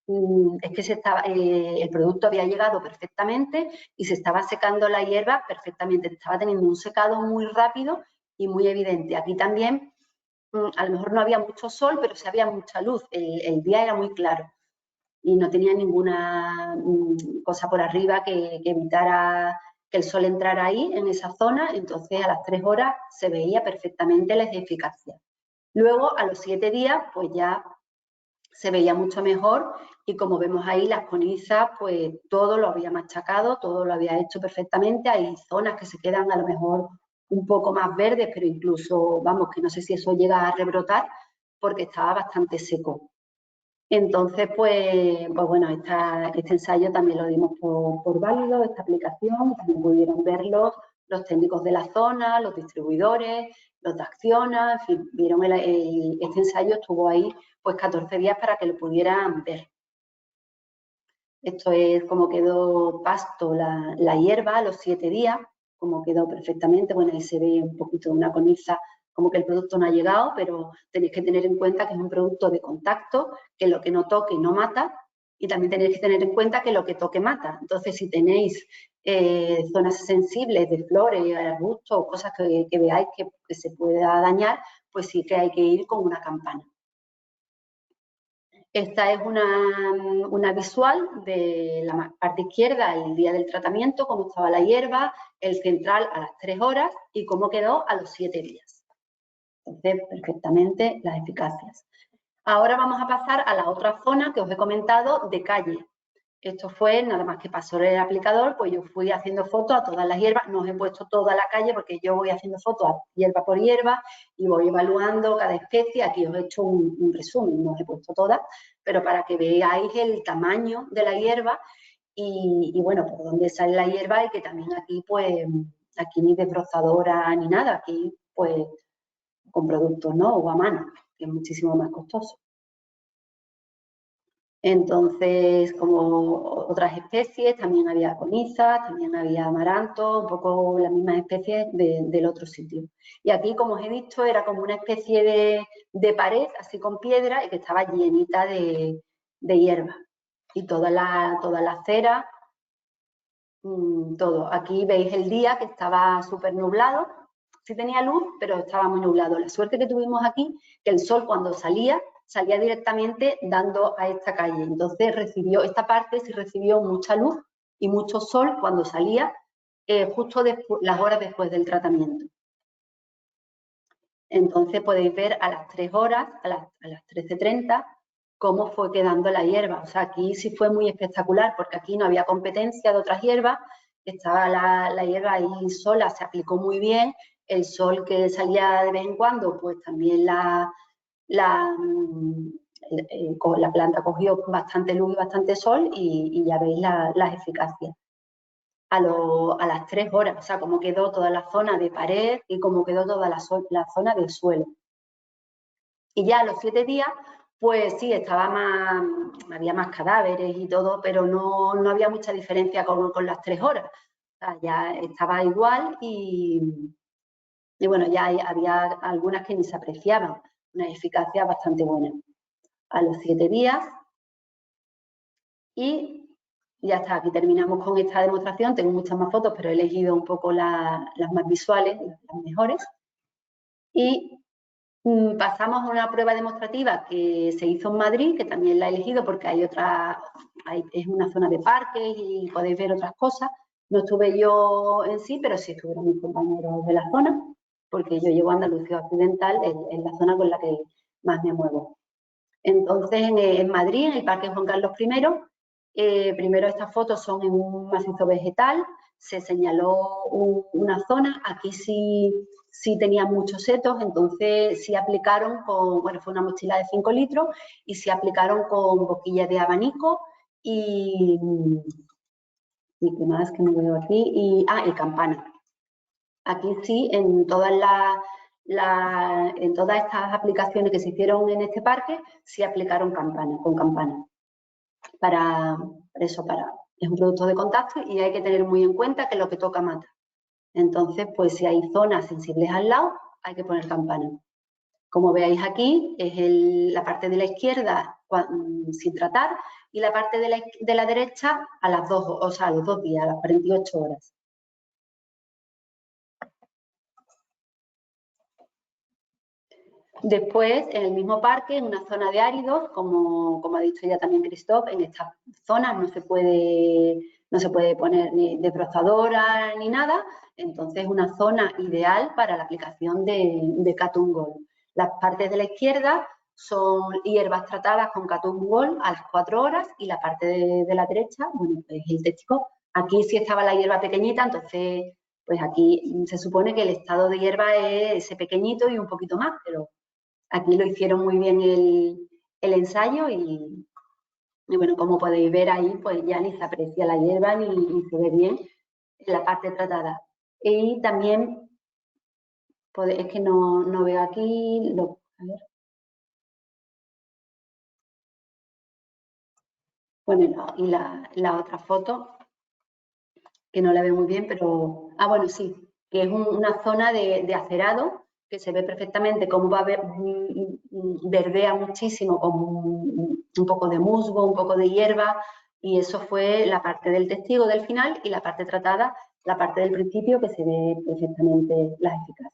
es que el producto había llegado perfectamente y se estaba secando la hierba perfectamente. Estaba teniendo un secado muy rápido y muy evidente. Aquí también a lo mejor no había mucho sol, pero sí había mucha luz. El día era muy claro y no tenía ninguna cosa por arriba que evitara que el sol entrara ahí, en esa zona. Entonces, a las 3 horas se veía perfectamente la eficacia. Luego, a los 7 días, pues ya se veía mucho mejor y como vemos ahí, las conizas, pues todo lo había machacado, todo lo había hecho perfectamente. Hay zonas que se quedan a lo mejor un poco más verdes, pero incluso, vamos, que no sé si eso llega a rebrotar porque estaba bastante seco. Entonces, pues bueno, este ensayo también lo dimos por válido, esta aplicación, también pudieron verlo los técnicos de la zona, los distribuidores, los de Acciona, en fin, vieron este ensayo, estuvo ahí pues 14 días para que lo pudieran ver. Esto es cómo quedó pasto la hierba a los 7 días, cómo quedó perfectamente. Bueno, ahí se ve un poquito de una coniza, como que el producto no ha llegado, pero tenéis que tener en cuenta que es un producto de contacto, que lo que no toque no mata, y también tenéis que tener en cuenta que lo que toque mata. Entonces, si tenéis zonas sensibles de flores, arbustos, cosas que veáis que se pueda dañar, pues sí que hay que ir con una campana. Esta es una visual de la parte izquierda, el día del tratamiento, cómo estaba la hierba, el central a las 3 horas y cómo quedó a los 7 días. Entonces, perfectamente las eficacias. Ahora vamos a pasar a la otra zona que os he comentado de calle. Esto fue nada más que pasó el aplicador, pues yo fui haciendo fotos a todas las hierbas, no os he puesto toda la calle porque yo voy haciendo fotos hierba por hierba y voy evaluando cada especie. Aquí os he hecho un resumen, no os he puesto todas, pero para que veáis el tamaño de la hierba y bueno, por dónde sale la hierba y que también aquí pues, aquí ni desbrozadora ni nada, aquí pues con productos, ¿no? O a mano, que es muchísimo más costoso. Entonces, como otras especies, también había conizas, también había amaranto, un poco las mismas especies del otro sitio. Y aquí, como os he dicho, era como una especie de pared, así con piedra, y que estaba llenita de hierba. Y toda la acera, todo. Aquí veis el día que estaba súper nublado. Sí tenía luz, pero estaba muy nublado. La suerte que tuvimos aquí, que el sol cuando salía directamente dando a esta calle. Entonces esta parte sí recibió mucha luz y mucho sol cuando salía, justo las horas después del tratamiento. Entonces podéis ver a las 3 horas, a las 13:30, cómo fue quedando la hierba. O sea, aquí sí fue muy espectacular porque aquí no había competencia de otras hierbas, estaba la hierba ahí sola, se aplicó muy bien, el sol que salía de vez en cuando, pues también la planta cogió bastante luz y bastante sol y ya veis las eficacias. A las 3 horas, o sea, cómo quedó toda la zona de pared y cómo quedó toda la zona del suelo. Y ya a los 7 días, pues sí, había más cadáveres y todo, pero no había mucha diferencia con las 3 horas. O sea, ya estaba igual y bueno, ya había algunas que ni se apreciaban, una eficacia bastante buena. A los 7 días y ya está, aquí terminamos con esta demostración. Tengo muchas más fotos, pero he elegido un poco las más visuales, las mejores. Y pasamos a una prueba demostrativa que se hizo en Madrid, que también la he elegido porque es una zona de parques y podéis ver otras cosas. No estuve yo en sí, pero sí estuvieron mis compañeros de la zona, porque yo llevo a Andalucía Occidental, en la zona con la que más me muevo. Entonces, en Madrid, en el Parque Juan Carlos I, primero estas fotos son en un macizo vegetal, se señaló una zona, aquí sí tenía muchos setos, entonces sí aplicaron fue una mochila de 5 litros y sí aplicaron con boquillas de abanico y qué más que no veo aquí, y campana. Aquí sí, en todas estas aplicaciones que se hicieron en este parque, sí aplicaron con campana. Es un producto de contacto y hay que tener muy en cuenta que lo que toca mata. Entonces, pues si hay zonas sensibles al lado, hay que poner campana. Como veis aquí, es la parte de la izquierda sin tratar y la parte de la derecha a los 2 días, a las 48 horas. Después, en el mismo parque, en una zona de áridos, como ha dicho ya también Christophe, en estas zonas no se puede poner ni desbrozadora ni nada, entonces es una zona ideal para la aplicación de Katun Gold. Las partes de la izquierda son hierbas tratadas con Katun Gold a las 4 horas y la parte de la derecha, bueno, pues el téstico. Aquí sí estaba la hierba pequeñita, entonces pues aquí se supone que el estado de hierba es ese pequeñito y un poquito más, pero aquí lo hicieron muy bien el ensayo y bueno, como podéis ver ahí, pues ya ni se aprecia la hierba ni se ve bien en la parte tratada. Y también, es que no veo aquí, a ver. Bueno, y la otra foto, que no la veo muy bien, pero, bueno, sí, que es una zona de acerado, que se ve perfectamente cómo verdea muchísimo, con un poco de musgo, un poco de hierba, y eso fue la parte del testigo del final y la parte tratada, la parte del principio, que se ve perfectamente las eficacias.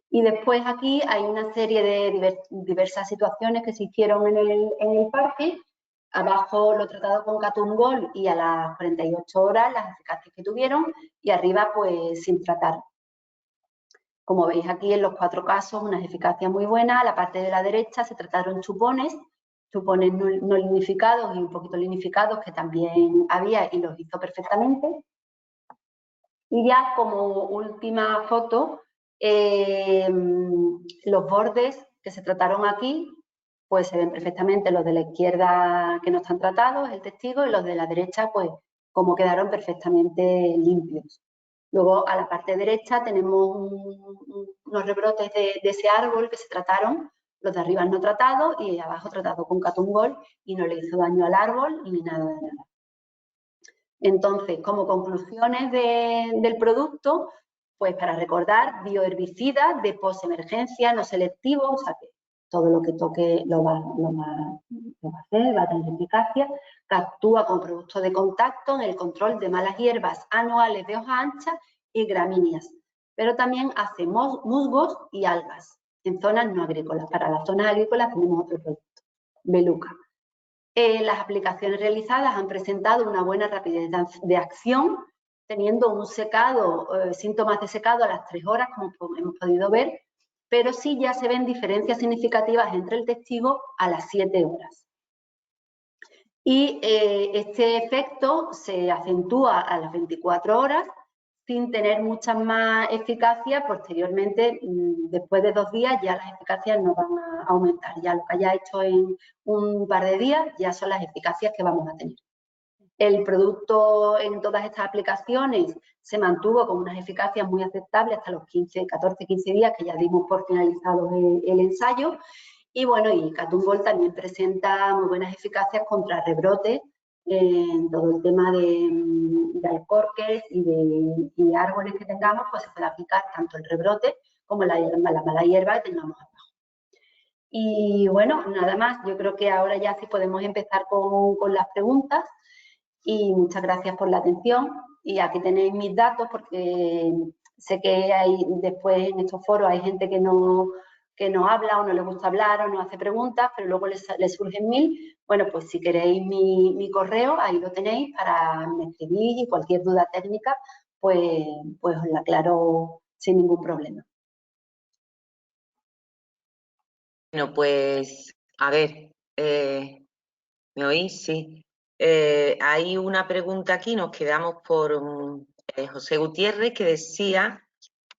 Y después aquí hay una serie de diversas situaciones que se hicieron en el parque. Abajo lo tratado con Katun Gold y a las 48 horas las eficacias que tuvieron y arriba pues sin tratar. Como veis aquí en los 4 casos unas eficacias muy buenas. A la parte de la derecha se trataron chupones no lignificados y un poquito lignificados que también había y los hizo perfectamente. Y ya como última foto, los bordes que se trataron aquí, pues se ven perfectamente los de la izquierda que no están tratados, el testigo, y los de la derecha, pues como quedaron perfectamente limpios. Luego a la parte derecha tenemos unos rebrotes de ese árbol que se trataron, los de arriba no tratados y abajo tratado con Katun Gold y no le hizo daño al árbol ni nada de nada. Entonces, como conclusiones del producto, pues para recordar, bioherbicida de posemergencia no selectivo, o sea que todo lo que toque lo va a hacer, va a tener eficacia, que actúa con productos de contacto en el control de malas hierbas anuales de hoja ancha y gramíneas, pero también hace musgos y algas en zonas no agrícolas. Para las zonas agrícolas tenemos otro producto, Beluca. Las aplicaciones realizadas han presentado una buena rapidez de acción, teniendo un secado, síntomas de secado a las 3 horas, como hemos podido ver, pero sí ya se ven diferencias significativas entre el testigo a las 7 horas. Y este efecto se acentúa a las 24 horas sin tener mucha más eficacia. Posteriormente, después de 2 días, ya las eficacias no van a aumentar. Ya lo que haya hecho en un par de días ya son las eficacias que vamos a tener. El producto en todas estas aplicaciones se mantuvo con unas eficacias muy aceptables hasta los 14, 15 días que ya dimos por finalizado el ensayo. Y bueno, y Katun Gold también presenta muy buenas eficacias contra rebrotes en todo el tema de alcorques y de árboles que tengamos, pues se puede aplicar tanto el rebrote como la mala hierba que tengamos abajo. Y bueno, nada más, yo creo que ahora ya sí podemos empezar con las preguntas. Y muchas gracias por la atención. Y aquí tenéis mis datos, porque sé que después en estos foros hay gente que no habla o no le gusta hablar o no hace preguntas, pero luego les surgen 1000. Bueno, pues si queréis mi correo, ahí lo tenéis para me escribir, y cualquier duda técnica, pues os la aclaro sin ningún problema. Bueno, pues a ver, ¿me oís? Sí. Hay una pregunta aquí, nos quedamos por José Gutiérrez, que decía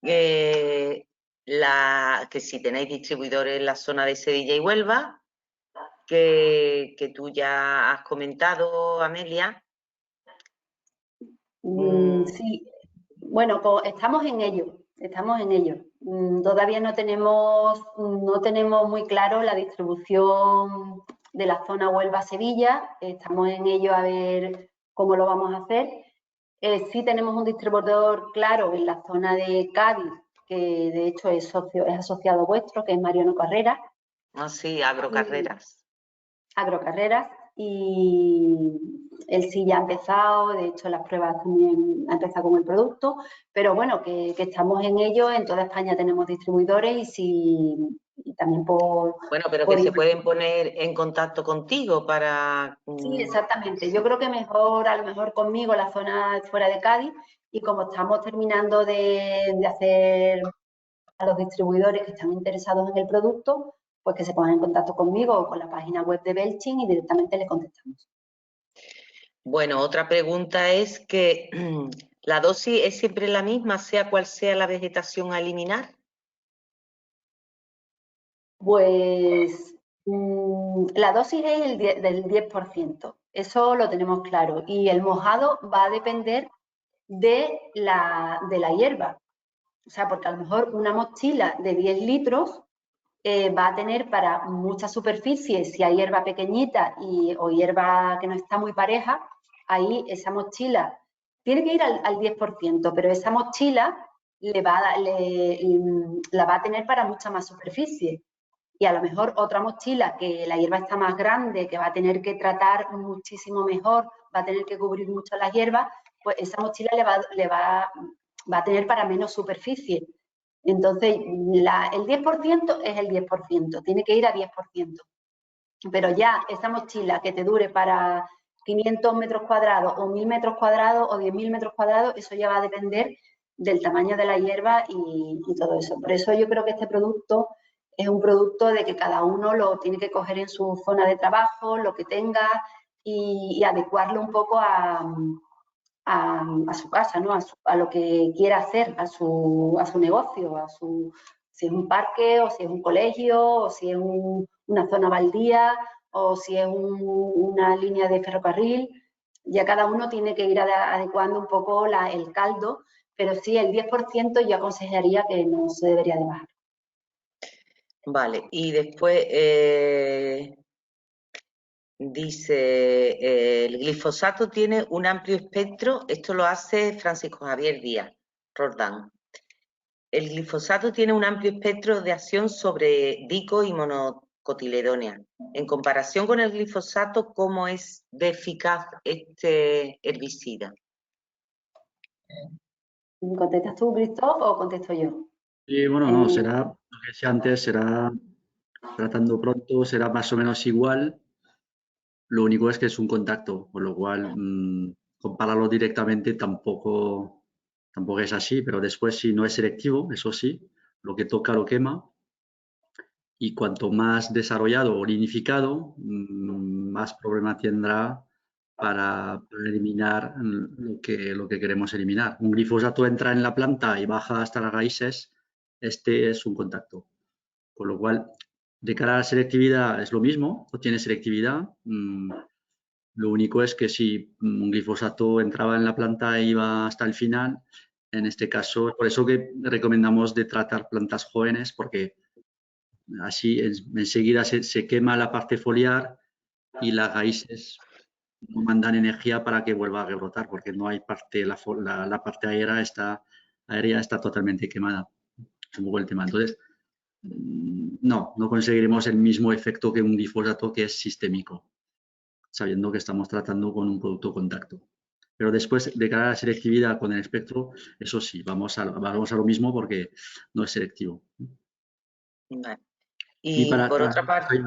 que si tenéis distribuidores en la zona de Sevilla y Huelva, que tú ya has comentado, Amelia. Sí, bueno, pues estamos en ello. Todavía no tenemos muy claro la distribución de la zona Huelva-Sevilla. Estamos en ello a ver cómo lo vamos a hacer. Sí tenemos un distribuidor claro en la zona de Cádiz, que de hecho es asociado vuestro, que es Mariano Carreras. Ah, sí, Agrocarreras. Agrocarreras, y él sí ya ha empezado, de hecho las pruebas también ha empezado con el producto, pero bueno, que estamos en ello. En toda España tenemos distribuidores y también por... Bueno, pero que se pueden poner en contacto contigo para... Sí, exactamente. Yo creo que a lo mejor conmigo la zona fuera de Cádiz, y como estamos terminando de hacer a los distribuidores que están interesados en el producto, pues que se pongan en contacto conmigo o con la página web de Belching y directamente les contestamos. Bueno, otra pregunta es que ¿la dosis es siempre la misma, sea cual sea la vegetación a eliminar? Pues la dosis es del 10%, eso lo tenemos claro, y el mojado va a depender de la hierba. O sea, porque a lo mejor una mochila de 10 litros va a tener para mucha superficie, si hay hierba pequeñita o hierba que no está muy pareja, ahí esa mochila tiene que ir al 10%, pero esa mochila la va a tener para mucha más superficie. Y a lo mejor otra mochila que la hierba está más grande, que va a tener que tratar muchísimo mejor, va a tener que cubrir mucho la hierba, pues esa mochila va a tener para menos superficie. Entonces, el 10% es el 10%, tiene que ir a 10%. Pero ya esa mochila que te dure para 500 metros cuadrados o 1000 metros cuadrados o 10.000 metros cuadrados, eso ya va a depender del tamaño de la hierba y todo eso. Por eso yo creo que este producto es un producto de que cada uno lo tiene que coger en su zona de trabajo, lo que tenga, y adecuarlo un poco a su casa, ¿no? A lo que quiera hacer, a su negocio, si es un parque, o si es un colegio, o si es una zona baldía, o si es una línea de ferrocarril. Ya cada uno tiene que ir adecuando un poco el caldo, pero sí, el 10% yo aconsejaría que no se debería de bajar. Vale, y después dice, el glifosato tiene un amplio espectro, esto lo hace Francisco Javier Díaz, Roldán. El glifosato tiene un amplio espectro de acción sobre dico y monocotiledónea. En comparación con el glifosato, ¿cómo es de eficaz este herbicida? ¿Contestas tú, Christoph, o contesto yo? Y bueno, no, será, lo que decía antes, será, tratando pronto, será más o menos igual. Lo único es que es un contacto, con lo cual compararlo directamente tampoco es así, pero después si no es selectivo, eso sí, lo que toca lo quema, y cuanto más desarrollado o lignificado, más problema tendrá para eliminar lo que queremos eliminar. Un glifosato entra en la planta y baja hasta las raíces, este es un contacto. Con lo cual, de cara a la selectividad es lo mismo, no tiene selectividad. Lo único es que si un glifosato entraba en la planta e iba hasta el final, en este caso, por eso que recomendamos de tratar plantas jóvenes, porque así enseguida se quema la parte foliar y las raíces no mandan energía para que vuelva a rebrotar, porque no hay parte, la parte aérea está totalmente quemada. Es un poco el tema. Entonces, no conseguiremos el mismo efecto que un glifosato que es sistémico, sabiendo que estamos tratando con un producto contacto. Pero después, de cara a la selectividad con el espectro, eso sí, vamos a lo mismo porque no es selectivo. Vale. Y por otra parte...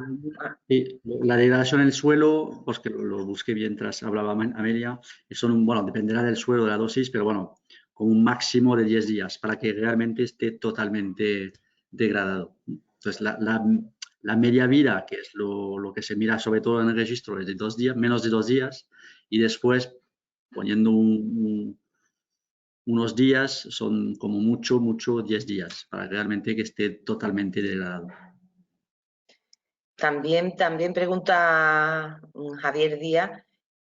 La degradación en el suelo, pues que lo busqué mientras hablaba Amelia, bueno, dependerá del suelo, de la dosis, pero bueno, con un máximo de 10 días para que realmente esté totalmente degradado. Entonces, la media vida, que es lo que se mira sobre todo en el registro, es de 2 días, menos de 2 días, y después poniendo unos días, son como mucho 10 días, para realmente que esté totalmente degradado. También pregunta Javier Díaz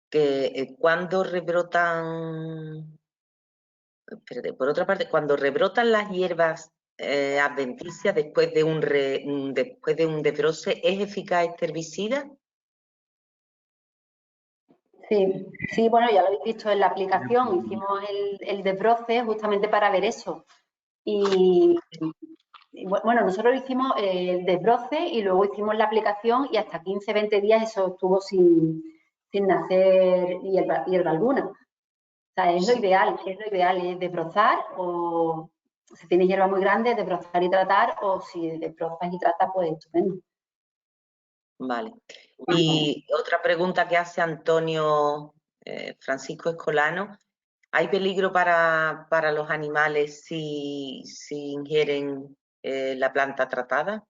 que cuando rebrotan, por otra parte, cuando rebrotan las hierbas adventicias después de un desbroce, ¿es eficaz este herbicida? Sí, bueno, ya lo habéis visto en la aplicación, hicimos el desbroce justamente para ver eso. Y bueno, nosotros hicimos el desbroce y luego hicimos la aplicación y hasta 15, 20 días eso estuvo sin nacer hierba alguna. O sea, es lo ideal, es desbrozar o si tienes hierba muy grande, desbrozar y tratar, o si desbrozas y tratas, pues estupendo. Vale. Y otra pregunta que hace Antonio Francisco Escolano, ¿hay peligro para los animales si ingieren la planta tratada?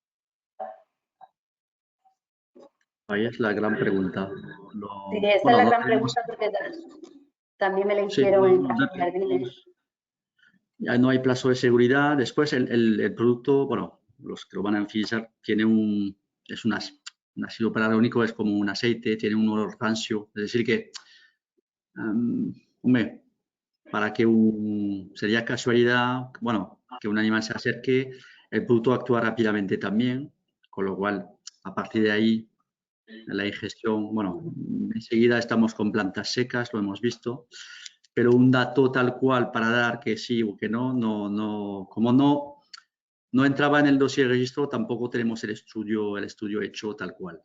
Ahí es la gran pregunta. Sí, esa es la gran pregunta porque también me la hicieron en Casa de Jardines. Ya no hay plazo de seguridad. Después el producto, bueno, los que lo van a utilizar, tiene un ácido pelargónico, es como un aceite, tiene un olor rancio. Es decir que, hombre, para que sería casualidad, bueno, que un animal se acerque, el producto actúa rápidamente también, con lo cual, a partir de ahí, la digestión, bueno, enseguida estamos con plantas secas, lo hemos visto, pero un dato tal cual para dar que sí o que no, como no entraba en el dossier de registro, tampoco tenemos el estudio hecho tal cual.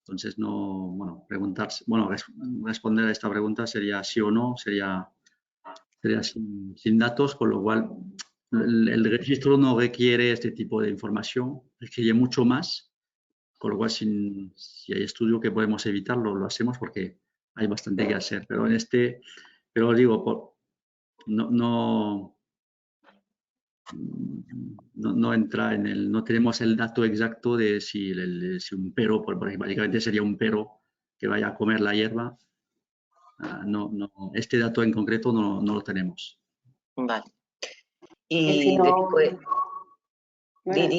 Entonces, responder a esta pregunta sería sí o no, sería sin datos, con lo cual el registro no requiere este tipo de información, requiere mucho más, con lo cual si hay estudio que podemos evitarlo, lo hacemos porque hay bastante que hacer, pero pero digo, no entra no tenemos el dato exacto de si un perro, porque básicamente sería un perro que vaya a comer la hierba. Este dato en concreto no lo tenemos. Vale. Y si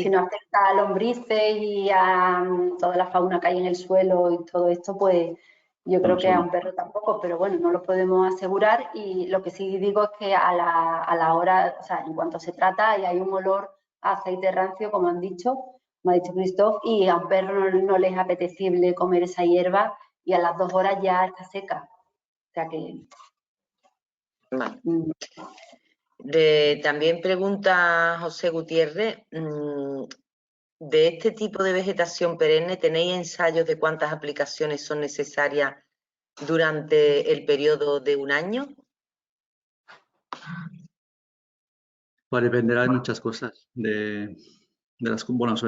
no afecta a lombrices y a toda la fauna que hay en el suelo y todo esto, pues yo creo que a un perro tampoco, pero bueno, no lo podemos asegurar. Y lo que sí digo es que a la hora, o sea, en cuanto se trata y hay un olor a aceite rancio, como ha dicho Christoph, y a un perro no le es apetecible comer esa hierba y a las 2 horas ya está seca. O sea que... Vale. También pregunta José Gutiérrez, de este tipo de vegetación perenne, ¿tenéis ensayos de cuántas aplicaciones son necesarias durante el periodo de un año? Pues dependerá de muchas cosas, sobre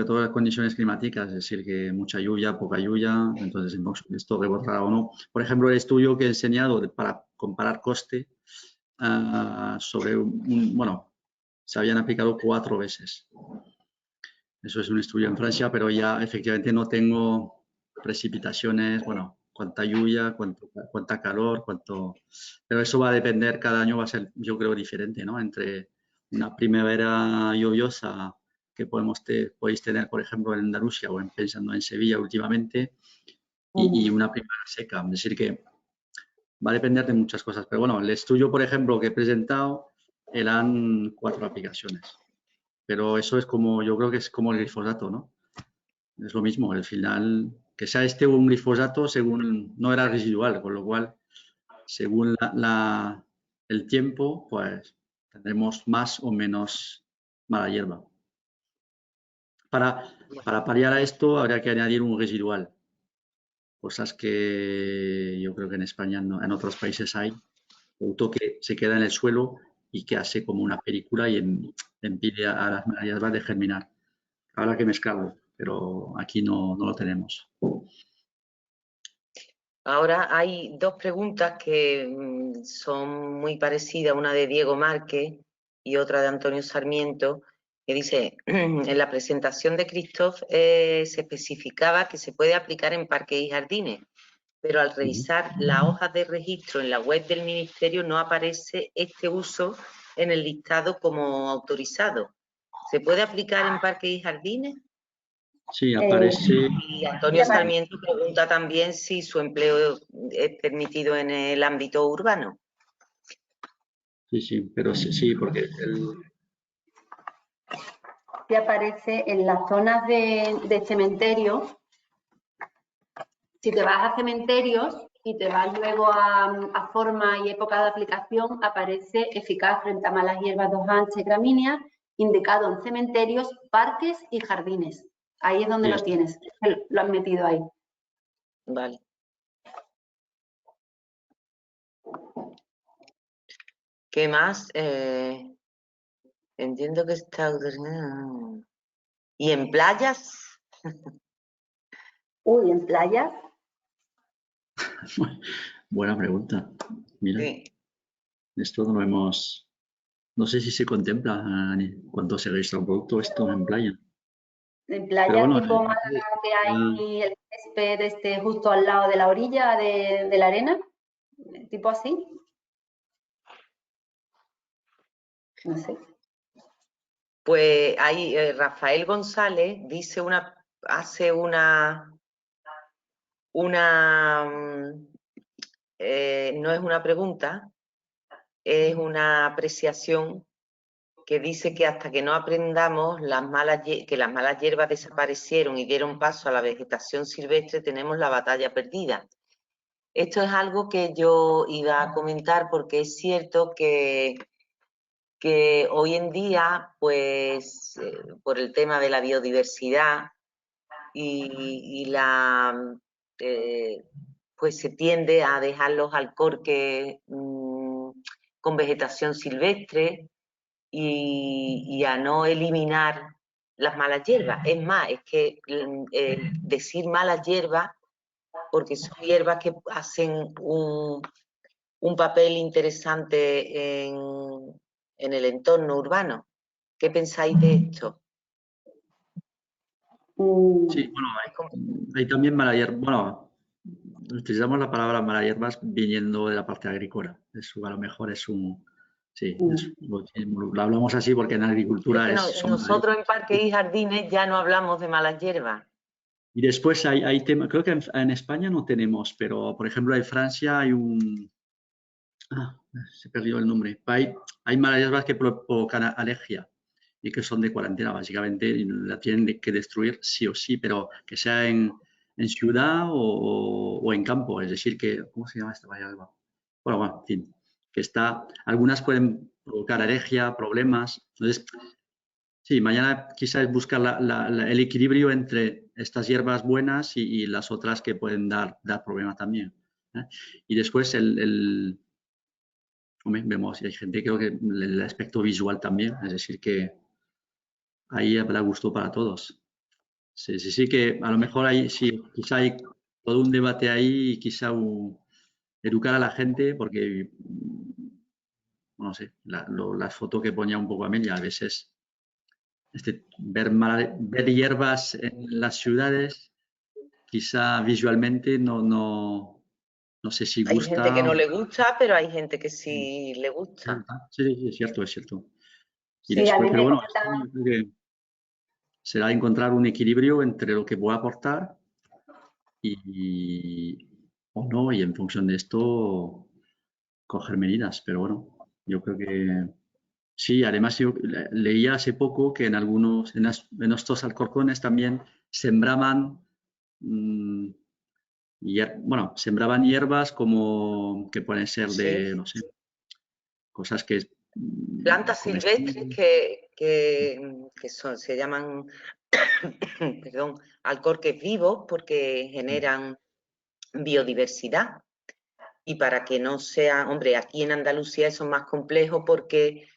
todo de las condiciones climáticas, es decir, que mucha lluvia, poca lluvia, entonces esto rebotará o no. Por ejemplo, el estudio que he enseñado para comparar coste se habían aplicado 4 veces. Eso es un estudio en Francia, pero ya efectivamente no tengo precipitaciones, cuánta lluvia, cuánta calor, Pero eso va a depender, cada año va a ser, yo creo, diferente, ¿no? Entre una primavera lluviosa que podéis tener, por ejemplo, en Andalucía o pensando en Sevilla últimamente, y una primavera seca. Es decir, que va a depender de muchas cosas. Pero bueno, el estudio, por ejemplo, que he presentado, eran 4 aplicaciones. Pero eso es como, yo creo que es como el glifosato, ¿no? Es lo mismo, al final, que sea un glifosato, según no era residual, con lo cual, según el tiempo, pues tendremos más o menos mala hierba. Para paliar a esto, habría que añadir un residual, cosas que yo creo que en España, en otros países hay, producto que se queda en el suelo y que hace como una película y impide a las malas hierbas de germinar. Habrá que mezclarlo, pero aquí no lo tenemos. Ahora hay 2 preguntas que son muy parecidas, una de Diego Márquez y otra de Antonio Sarmiento, que dice, en la presentación de Christoph se especificaba que se puede aplicar en parques y jardines, pero al revisar las hojas de registro en la web del Ministerio no aparece este uso en el listado como autorizado. ¿Se puede aplicar en parques y jardines? Sí, aparece. Y Antonio Sarmiento pregunta también si su empleo es permitido en el ámbito urbano. Sí, pero sí, porque Que aparece en las zonas de cementerio. Si te vas a cementerios y te vas luego a forma y época de aplicación, aparece eficaz frente a malas hierbas, hojas y gramíneas, indicado en cementerios, parques y jardines. Ahí es donde lo tienes, lo han metido ahí. Vale. ¿Qué más? Entiendo que está... ¿Y en playas? Uy, ¿en playas? Buena pregunta. Mira, Sí. esto no hemos... No sé si se contempla cuando se registra un producto esto en playa. En playas Bueno, tipo Málaga, que hay el césped justo al lado de la orilla de la arena, tipo así. No sé. Pues ahí Rafael González dice hace una no es una pregunta, es una apreciación que dice que hasta que no aprendamos que las malas hierbas desaparecieron y dieron paso a la vegetación silvestre, tenemos la batalla perdida. Esto es algo que yo iba a comentar porque es cierto que hoy en día, pues, por el tema de la biodiversidad pues se tiende a dejar los alcorques con vegetación silvestre y a no eliminar las malas hierbas. Es más, es que decir malas hierbas, porque son hierbas que hacen un papel interesante en el entorno urbano. ¿Qué pensáis de esto? Sí, bueno, hay también mala hierba. Bueno, utilizamos la palabra mala hierbas viniendo de la parte agrícola. Eso a lo mejor es un... Sí, lo hablamos así porque en agricultura nosotros en parques y jardines ya no hablamos de malas hierbas. Y después hay temas, creo que en España no tenemos, pero por ejemplo en Francia hay se perdió el nombre. Hay malas hierbas que provocan alergia y que son de cuarentena, básicamente, y la tienen que destruir sí o sí, pero que sea en ciudad o en campo, es decir, que, ¿cómo se llama esta mala hierba? Bueno, en fin, algunas pueden provocar alergia, problemas, entonces, sí, mañana quizás buscar el equilibrio entre estas hierbas buenas y las otras que pueden dar problemas también, ¿eh? Y después vemos, y hay gente, creo que el aspecto visual también, es decir, que ahí habrá gusto para todos. Sí, que a lo mejor quizá hay todo un debate ahí y quizá educar a la gente, porque, no sé, la foto que ponía un poco Amelia, a veces ver hierbas en las ciudades, quizá visualmente no sé si Hay gente que gusta. no le gusta, pero hay gente que sí le gusta. Sí, sí, es cierto, es cierto. Y Sí, a después, mí pero me bueno, encanta. yo creo que será encontrar un equilibrio entre lo que pueda aportar y o no, y en función de esto coger medidas. Pero bueno, yo creo que sí. Además, yo leía hace poco que en algunos, en estos alcorcones también sembraban, mm, bueno, sembraban hierbas como que pueden ser Sí. de, no sé, cosas que Plantas silvestres comestibles. que se llaman, perdón, alcorques vivos porque generan biodiversidad. Y para que no sea, hombre, aquí en Andalucía eso es más complejo porque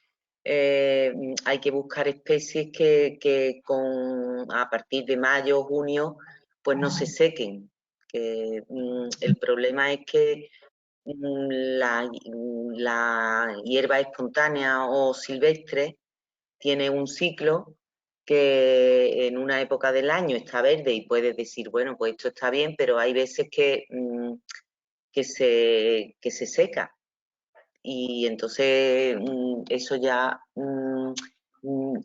hay que buscar especies que a partir de mayo o junio pues no se sequen. El problema es que la hierba espontánea o silvestre tiene un ciclo que en una época del año está verde y puedes decir, bueno, pues esto está bien, pero hay veces que se seca. Y entonces eso ya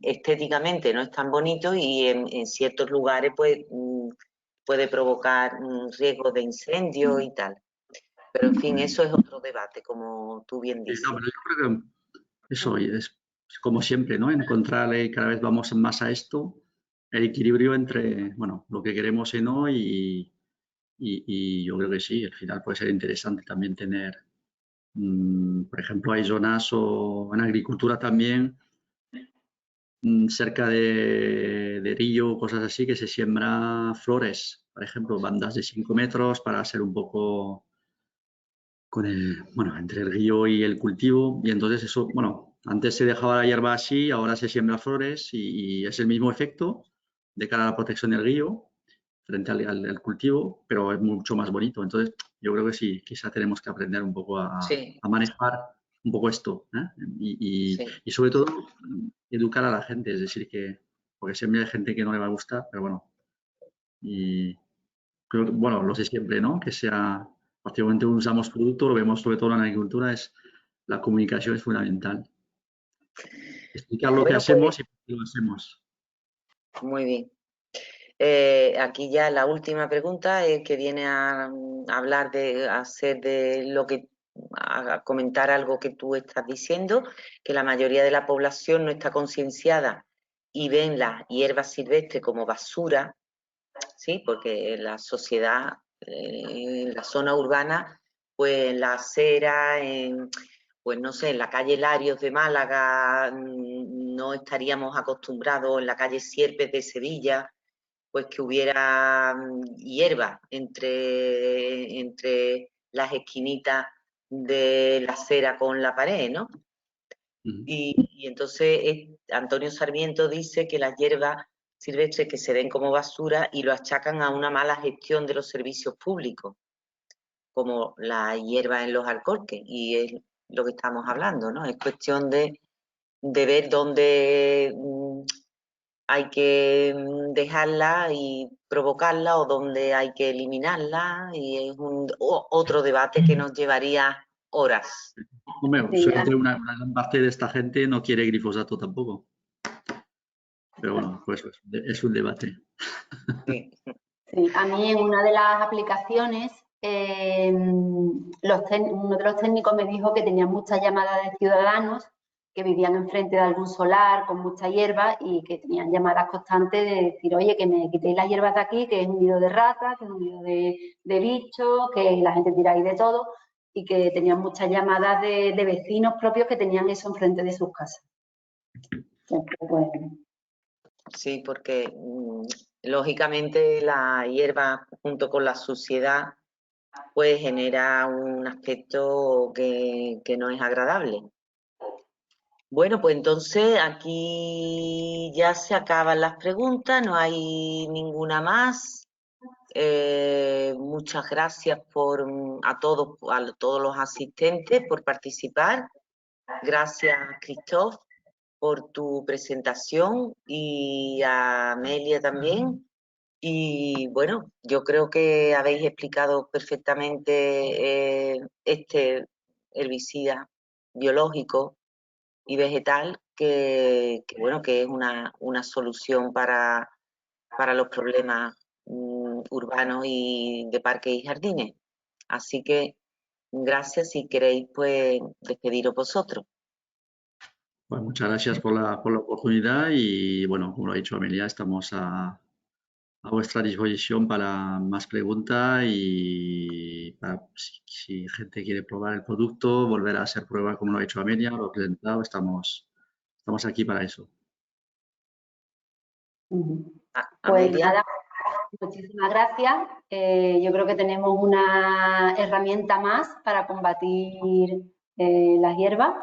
estéticamente no es tan bonito y en ciertos lugares pues puede provocar riesgos de incendio y tal. Pero en fin, eso es otro debate, como tú bien Sí, no, dices. pero yo creo que eso es como siempre, ¿no? Encontrar, cada vez vamos más a esto, el equilibrio entre, bueno, lo que queremos y no, y yo creo que sí, al final puede ser interesante también tener, por ejemplo, hay zonas o en agricultura también, cerca de río, cosas así, que se siembra flores, por ejemplo, bandas de 5 metros para ser un poco con el, bueno, entre el río y el cultivo, y entonces eso, bueno, antes se dejaba la hierba así, ahora se siembra flores y es el mismo efecto de cara a la protección del río frente al cultivo, pero es mucho más bonito. Entonces, yo creo que sí, quizá tenemos que aprender un poco Sí, a manejar un poco esto, ¿eh? sí. Y sobre todo educar a la gente, es decir, que, porque siempre hay gente que no le va a gustar, pero bueno, y creo que, bueno, lo sé siempre, ¿no? Que sea, prácticamente usamos producto, lo vemos sobre todo en la agricultura, es la comunicación es fundamental. Explicar lo que Bueno, pues hacemos y por qué lo hacemos. muy bien. Aquí ya la última pregunta que viene a hablar de lo que a comentar algo que tú estás diciendo, que la mayoría de la población no está concienciada y ven las hierbas silvestres como basura, ¿sí? Porque la sociedad, en la zona urbana, pues en la acera, pues no sé, en la calle Larios de Málaga no estaríamos acostumbrados, en la calle Sierpes de Sevilla, pues que hubiera hierba entre las esquinitas de la acera con la pared, ¿no? Y entonces Antonio Sarmiento dice que las hierbas silvestres que se ven como basura y lo achacan a una mala gestión de los servicios públicos, como la hierba en los alcorques, y es lo que estamos hablando, ¿no? Es cuestión de ver dónde hay que dejarla y provocarla o dónde hay que eliminarla, y es otro debate que nos llevaría horas. Hombre, Sí, suerte una gran parte de esta gente no quiere glifosato tampoco. Pero bueno, pues es un debate. Sí. sí. A mí en una de las aplicaciones, uno de los técnicos me dijo que tenían muchas llamadas de ciudadanos que vivían enfrente de algún solar con mucha hierba y que tenían llamadas constantes de decir, oye, que me quitéis las hierbas de aquí, que es un nido de ratas, que es un nido de bichos, que la gente tira ahí de todo, y que tenían muchas llamadas de vecinos propios que tenían eso enfrente de sus casas. Pues, Sí, porque lógicamente la hierba junto con la suciedad pues genera un aspecto que no es agradable. Bueno, pues entonces aquí ya se acaban las preguntas, no hay ninguna más. Muchas gracias a todos los asistentes por participar. Gracias, Christophe, por tu presentación y a Amelia también. Y bueno, yo creo que habéis explicado perfectamente este herbicida biológico y vegetal bueno, que es una solución para los problemas urbanos y de parques y jardines. Así que gracias. Si queréis, pues despediros vosotros. Bueno, muchas gracias por la oportunidad y, bueno, como lo ha dicho Amelia, estamos a vuestra disposición para más preguntas y para, si gente quiere probar el producto, volver a hacer prueba como lo ha hecho Amelia, lo ha presentado, estamos aquí para eso. Pues Amelia. nada, muchísimas gracias. Yo creo que tenemos una herramienta más para combatir las hierbas.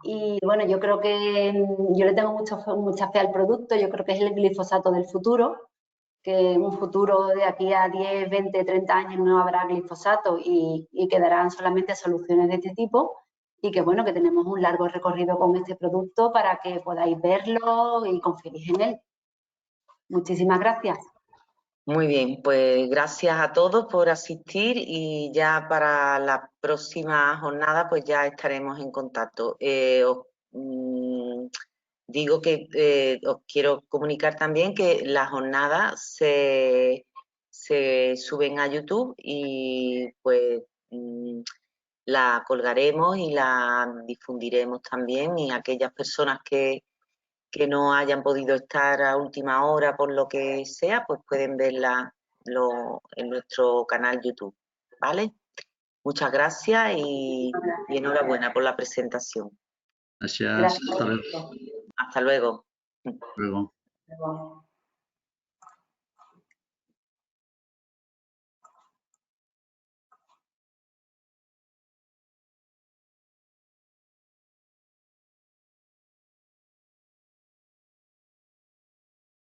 Y bueno, yo creo que yo le tengo mucha fe al producto. Yo creo que es el glifosato del futuro, que en un futuro de aquí a 10, 20, 30 años no habrá glifosato y quedarán solamente soluciones de este tipo. Y que bueno, que tenemos un largo recorrido con este producto para que podáis verlo y confiéis en él. Muchísimas gracias. Muy bien, pues gracias a todos por asistir y ya para la próxima jornada pues ya estaremos en contacto. Digo que os quiero comunicar también que las jornadas se suben a YouTube y pues la colgaremos y la difundiremos también, y aquellas personas que no hayan podido estar a última hora por lo que sea, pues pueden verla en nuestro canal YouTube, ¿vale? Muchas gracias y enhorabuena por la presentación. Gracias. Gracias. Hasta luego. Hasta luego. Luego. Hasta luego.